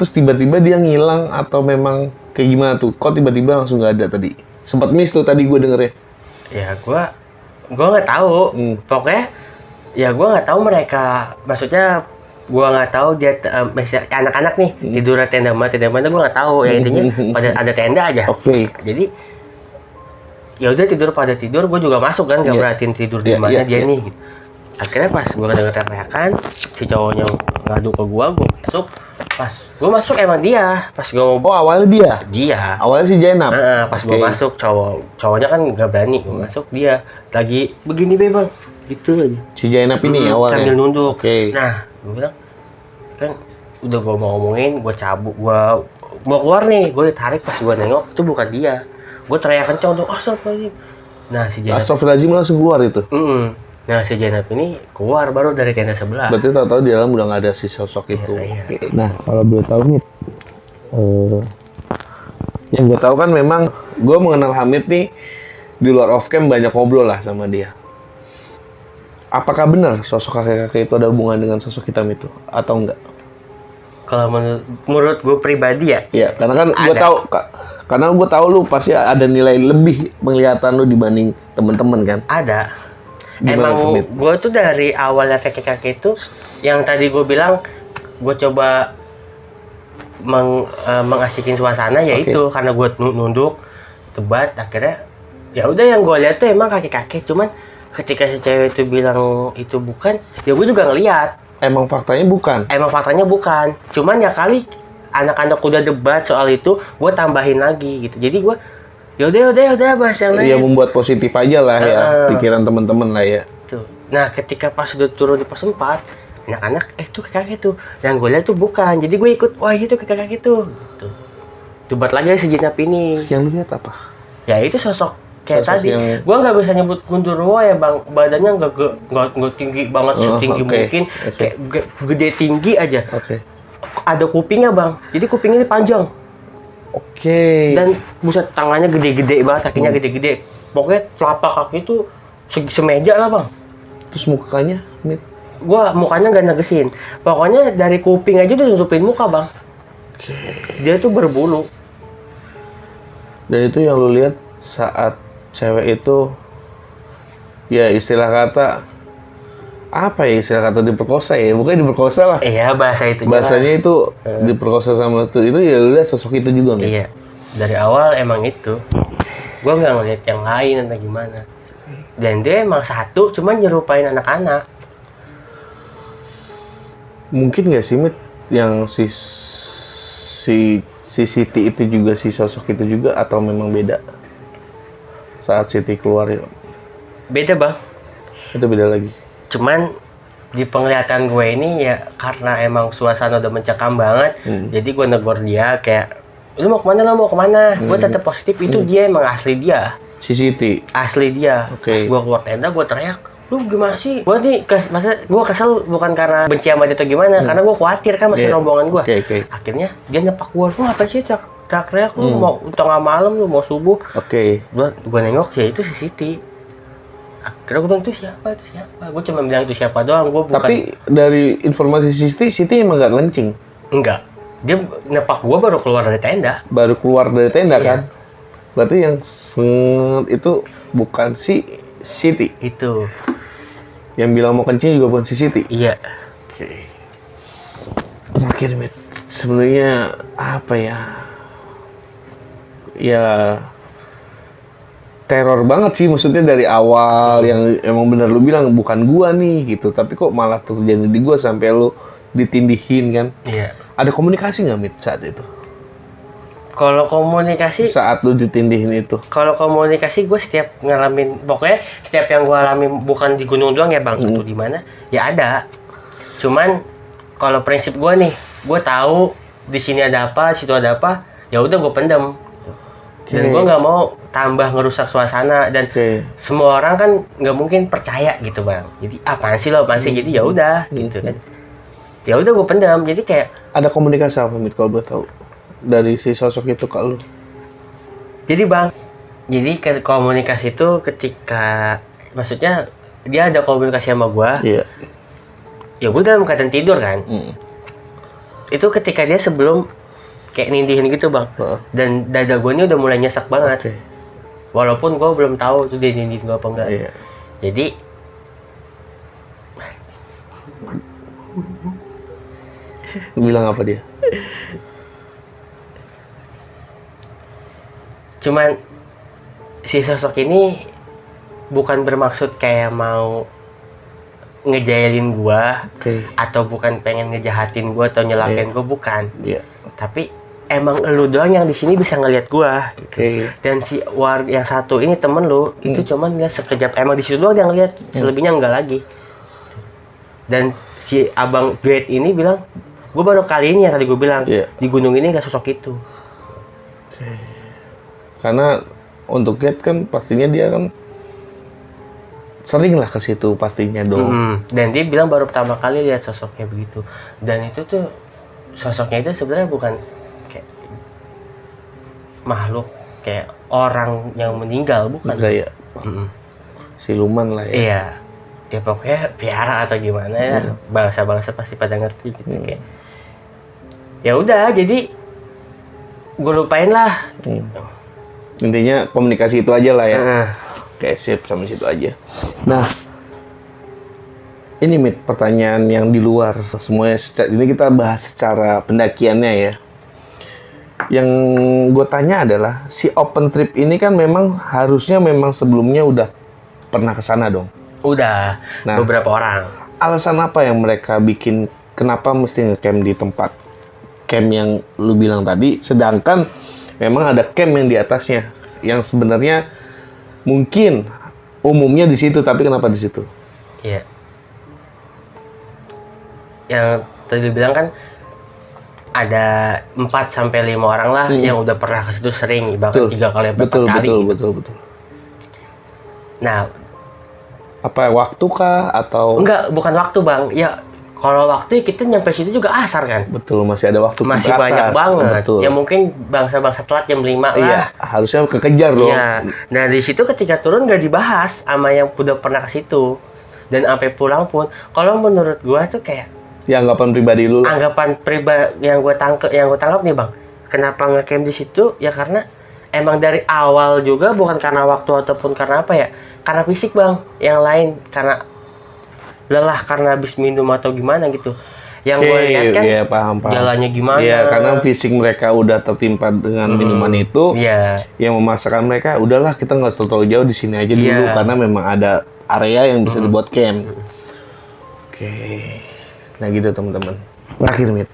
Terus tiba-tiba dia ngilang atau memang kayak gimana tuh? Kok tiba-tiba langsung nggak ada tadi? Sempat miss tuh tadi gue dengernya. Ya gue nggak tahu. Pokoknya ya gue nggak tahu mereka. Maksudnya gue nggak tahu dia anak-anak nih tidur di tenda mana gue nggak tahu. Ya intinya pada ada tenda aja. Oke. Jadi ya udah pada tidur, gue juga masuk kan, nggak perhatiin tidur di mana dia nih. Gitu. Akhirnya pas gue denger teriakan, si cowoknya ngadu ke gue masuk. Pas gue masuk emang dia. Pas gue mau awalnya dia. Awalnya si Jainab. Pas gue masuk cowoknya kan nggak berani, gue masuk dia lagi begini bang, gitu aja. Si Jainab ini awalnya sambil nunduk. Nah, gue bilang kan udah gue mau ngomongin, gue cabut, gue mau keluar nih, gue ditarik, pas gue nengok itu bukan dia. Gue teriak kencang tuh, astagfirullahaladzim. Nah si Jenab, Astagfirullahaladzim langsung keluar itu. nah si Jenab ini keluar baru dari tenda sebelah. Berarti tahu-tahu di dalam udah nggak ada si sosok itu. Iya. Oke. Nah, kalau boleh tahu nih, yang gue tahu kan memang gue mengenal Hamid nih di luar off cam banyak ngobrol lah sama dia. Apakah benar sosok kakek-kakek itu ada hubungan dengan sosok hitam itu atau enggak? Kalau menurut gue pribadi ya, Ya, karena kan gue Ada. tahu, karena gue tahu lu pasti ada nilai lebih penglihatan lu dibanding temen-temen kan. ada. Gimana tuh, Emang Mit? gue tuh dari awalnya kakek-kakek itu, yang tadi gue bilang, gue coba mengasihin suasana ya Oke. itu karena gue nunduk, debat, akhirnya ya udah yang gue lihat tuh emang kakek-kakek. Cuman ketika si cewek itu bilang itu bukan, ya gue juga ngeliat. Emang faktanya bukan. Emang faktanya bukan. Cuman ya kali anak-anak udah debat soal itu, gue tambahin lagi gitu. Jadi gue yaudah bahas yang lain. Ya membuat positif aja lah ya pikiran temen-temen lah ya. Tuh. Nah ketika pas udah turun di pos 4, anak-anak tuh kakek tuh. Yang gue lihat tuh bukan. Jadi gue ikut, wah itu kakek tuh. Tuh. Debat lagi si Jenab ini. Yang lu lihat apa? Ya itu sosok kayak Sosok tadi. yang- Gua nggak bisa nyebut Gundurwo ya bang. Badannya nggak tinggi banget, Oh, setinggi oke. mungkin. Oke. Kayak gede tinggi aja. Oke. Ada kupingnya bang. Jadi kupingnya ini panjang. Oke. Dan buset tangannya gede-gede banget, kakinya gede-gede. Pokoknya telapak kaki itu semeja lah bang. Terus mukanya, Mit? Gua mukanya nggak negesin. Pokoknya dari kuping aja udah nutupin muka bang. Dia tuh berbulu. Dan itu yang lu lihat saat cewek itu, ya istilah kata, apa ya istilah kata diperkosa ya? Bukan diperkosa lah. Iya bahasa itu. Bahasanya itu diperkosa sama itu ya lu lihat sosok itu juga, Mit? Iya. Dari awal emang itu. Gua nggak ngeliat yang lain atau gimana. Dan dia emang satu, cuman nyerupain anak-anak. Mungkin nggak sih, Mit, yang si Siti itu juga si sosok itu juga atau memang beda? Saat Siti keluar ya, Beda bang. itu beda lagi. Cuman di penglihatan gue ini ya karena emang suasana udah mencekam banget, jadi gue negor dia kayak, lu mau kemana? Gue tetap positif, itu dia emang asli dia, Si Siti. asli dia. Oke. Pas gue keluar tenda gue teriak, lu gimana sih? Gue nih, masa gue kesel bukan karena benci sama dia atau gimana, karena gue khawatir kan masih Iya. rombongan gue. Oke. Akhirnya dia nyepak gue, lu apa sih teriak-teriak, lu mau tengah malam, lu mau subuh. Oke. Gue nengok ya itu si Siti. Akhirnya gue bilang itu siapa? Gue cuma bilang itu siapa doang, gue bukan. Tapi dari informasi Siti emang gak kencing. Enggak. Dia nepak gua baru keluar dari tenda. Baru keluar dari tenda Iya. kan? Berarti yang senget itu bukan si Siti. Itu. Yang bilang mau kencing juga bukan si Siti. Iya. Oke. Terakhir, Mit, sebenarnya apa ya? Ya teror banget sih, maksudnya dari awal yang emang bener lu bilang bukan gua nih gitu, tapi kok malah terjadi di gua sampai lu ditindihin kan? Iya. Ada komunikasi nggak, Mit, saat itu? Kalau komunikasi, Saat lu ditindihin itu? gue setiap ngalamin, pokoknya setiap yang gua alami bukan di gunung doang ya bang, atau di mana, ya ada. Cuman kalau prinsip gua nih, gua tahu di sini ada apa, situ ada apa, ya udah gua pendem. Dan Oke. gua nggak mau tambah ngerusak suasana dan Oke. semua orang kan nggak mungkin percaya gitu bang. Jadi apaan sih jadi ya udah gitu kan. Ya udah gua pendam. Jadi kayak Ada komunikasi apa, Mit, kalau boleh tahu? Dari si sosok itu ke lu? jadi bang, jadi komunikasi itu ketika maksudnya dia ada komunikasi sama gua, Iya. ya gua dalam keadaan tidur kan. Itu ketika dia sebelum kayak nindihin gitu bang, Heeh. dan dada gua ini udah mulai nyesek banget. Oke. Walaupun gua belum tahu tuh dia nindihin gua apa enggak. Iya. Jadi Lu bilang apa dia? cuman si sosok ini bukan bermaksud kayak mau ngejailin gua Oke. atau bukan pengen ngejahatin gua atau nyelakain gua, bukan. Iya. Tapi emang lu doang yang di sini bisa ngelihat gua. Oke. Dan si yang satu ini temen lu itu cuman lihat sekejap, emang di situ doang yang lihat, selebihnya enggak lagi. Dan si abang guide ini bilang, Gue baru kali ini ya tadi gue bilang Iya. di gunung ini nggak sosok itu. Karena untuk Gat kan pastinya dia kan sering lah ke situ pastinya dong. Dan dia bilang baru pertama kali lihat sosoknya begitu. Dan itu tuh sosoknya itu sebenarnya bukan kayak makhluk kayak orang yang meninggal, bukan. Kayak siluman lah ya. Iya. Ya pokoknya piara atau gimana ya. Bangsa-bangsa pasti pada ngerti gitu kayak. Ya udah, jadi gue lupain lah. Intinya komunikasi itu aja lah ya. Heeh. Kayak sip sama situ aja. Nah, ini Mit, pertanyaan yang di luar semuanya. Ini kita bahas secara pendakiannya ya. Yang gue tanya adalah si open trip ini kan memang harusnya memang sebelumnya udah pernah ke sana dong. Udah Nah. beberapa orang. Alasan apa yang mereka bikin kenapa mesti ngecamp di tempat camp yang lu bilang tadi, sedangkan memang ada camp yang di atasnya yang sebenarnya mungkin umumnya di situ, tapi kenapa di situ? Iya. Yang tadi dibilang kan ada 4 sampai 5 orang lah yang udah pernah ke situ sering, bahkan 3 kali sampai 4 kali. Betul. Nah, Apa waktu kah atau enggak, bukan waktu, Bang. Ya kalau waktu kita nyampe situ juga asar kan. betul masih ada waktu Masih ke banyak atas? banget. Betul. Ya mungkin bangsa-bangsa telat jam 5 Iya, lah. harusnya kekejar dong. Iya. Nah, di situ ketika turun nggak dibahas sama yang udah pernah ke situ. Dan sampai pulang pun, kalau menurut gua tuh kayak Ya anggapan pribadi lu lah. anggapan pribadi yang gue tangkap nih, Bang. Kenapa ngecamp di situ? Ya karena emang dari awal juga bukan karena waktu ataupun karena apa ya? Karena fisik, Bang. Yang lain karena lelah karena habis minum atau gimana gitu. Yang gue lihat kan iya, paham. jalannya gimana. Iya, karena fisik mereka udah tertimpa dengan minuman itu. Iya. Yang memaksakan mereka, udahlah kita nggak usah terlalu jauh di sini aja dulu Iya. karena memang ada area yang bisa dibuat camp. Oke. Nah gitu teman-teman. Terakhir Mit.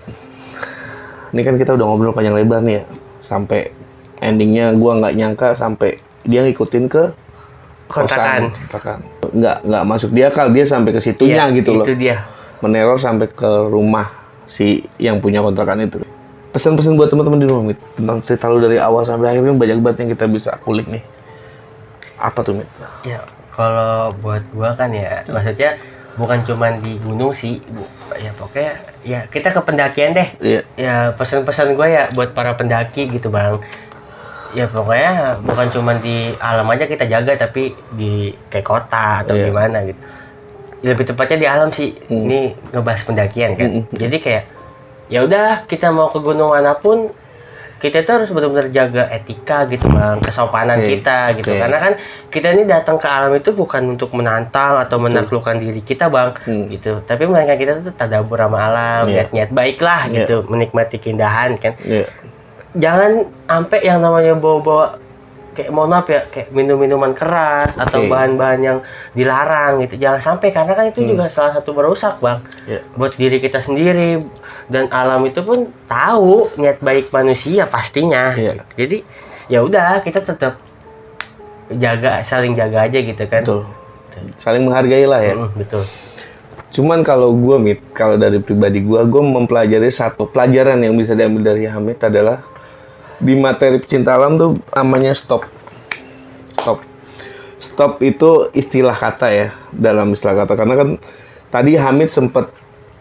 Ini kan kita udah ngobrol panjang lebar nih ya. Sampai endingnya gua nggak nyangka sampai dia ngikutin ke Kontrakan. kontrakan. Nggak masuk dia akal, dia sampai ke situnya Iya, gitu loh. itu dia. Meneror sampai ke rumah si yang punya kontrakan itu. Pesan-pesan buat teman-teman di rumah Mit, tentang cerita lu dari awal sampai akhirnya banyak banget yang kita bisa kulik nih. Apa tuh Mit? Ya, kalau buat gua kan ya, maksudnya bukan cuman di gunung sih, ya pokoknya ya kita ke pendakian deh. Iya. Ya pesan-pesan gua ya buat para pendaki gitu, Bang. Ya pokoknya bukan cuman di alam aja kita jaga, tapi di kayak kota atau Iya. gimana gitu. Ya, lebih tepatnya di alam sih. Ini ngebahas pendakian kan. Jadi kayak ya udah kita mau ke gunung manapun kita tuh harus benar-benar jaga etika gitu, Bang, kesopanan Oke. kita gitu. Oke. Karena kan kita ini datang ke alam itu bukan untuk menantang atau menaklukkan diri kita, Bang, gitu. Tapi melainkan kita tuh tadabbur sama alam, Iya. niat-niat baik lah Iya. gitu, menikmati keindahan kan. Iya. Jangan sampai yang namanya bawa-bawa kayak mohon maaf ya, kayak minum-minuman keras atau Oke. bahan-bahan yang dilarang gitu. Jangan sampai, karena kan itu juga salah satu merusak, Bang. Iya. Buat diri kita sendiri, dan alam itu pun tahu niat baik manusia pastinya. Iya. Jadi ya udah, kita tetap saling jaga aja gitu kan. Betul. Saling menghargai lah ya. Betul. Cuman kalau gue Mit, kalau dari pribadi gue mempelajari satu pelajaran yang bisa diambil dari Hamid adalah di materi pecinta alam tuh namanya stop. Stop itu istilah kata ya, dalam istilah kata. Karena kan tadi Hamid sempet,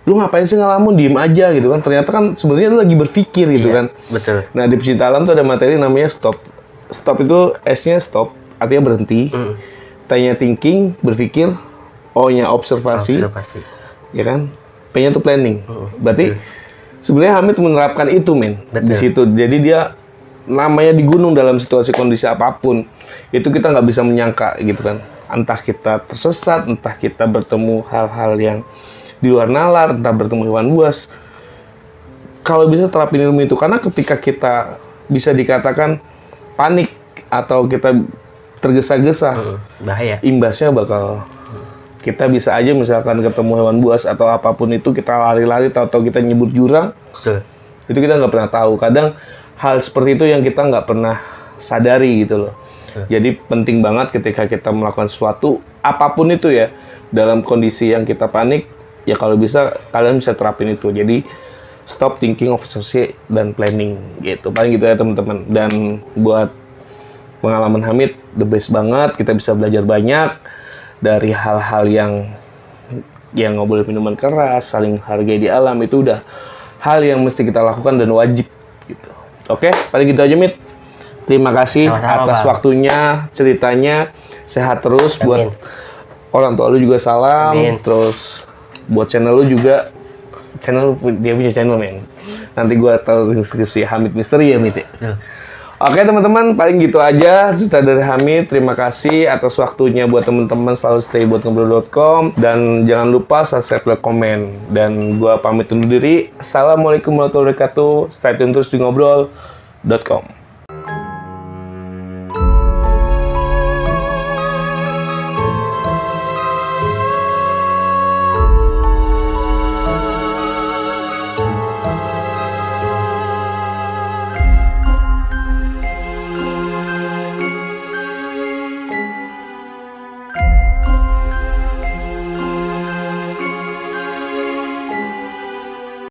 lu ngapain sih ngelamun, diem aja gitu kan. Ternyata kan sebenarnya lu lagi berpikir gitu Iya, kan. betul. Nah di pecinta alam tuh ada materi namanya stop. Stop itu S-nya stop, artinya berhenti. T-nya thinking, berpikir. O-nya observasi. Ya kan? P-nya tuh planning. Berarti sebenarnya Hamid menerapkan itu men di situ. Jadi dia namanya di gunung dalam situasi kondisi apapun itu kita nggak bisa menyangka gitu kan. Entah kita tersesat, entah kita bertemu hal-hal yang di luar nalar, entah bertemu hewan buas. Kalau bisa terapin ilmu itu, karena ketika kita bisa dikatakan panik atau kita tergesa-gesa, Bahaya. imbasnya bakal kita bisa aja misalkan ketemu hewan buas atau apapun itu kita lari-lari atau kita nyebut jurang, Betul. itu kita nggak pernah tahu. Kadang hal seperti itu yang kita nggak pernah sadari gitu loh. Jadi penting banget ketika kita melakukan sesuatu apapun itu ya, dalam kondisi yang kita panik, ya kalau bisa kalian bisa terapin itu. Jadi stop thinking of success dan planning gitu. Paling gitu ya teman-teman. Dan buat pengalaman Hamid the best banget, kita bisa belajar banyak dari hal-hal yang nggak boleh minuman keras, saling hargai di alam, itu udah hal yang mesti kita lakukan dan wajib gitu. Oke, paling gitu aja Mit. Terima kasih Sama-sama, atas Bang. waktunya, ceritanya. Sehat terus. Amin. Buat orang tua lu juga salam. Amin. Terus buat channel lu juga. Dia punya channel, men. Nanti gua taruh di deskripsi Hamid Misteri ya, Mit. Betul. Oke teman-teman, paling gitu aja cerita dari Hamid. Terima kasih atas waktunya buat teman-teman, selalu stay buat ngobrol.com, dan jangan lupa subscribe, like, komen. Dan gua pamit undur diri. Assalamualaikum warahmatullahi wabarakatuh. Stay tune terus di ngobrol.com.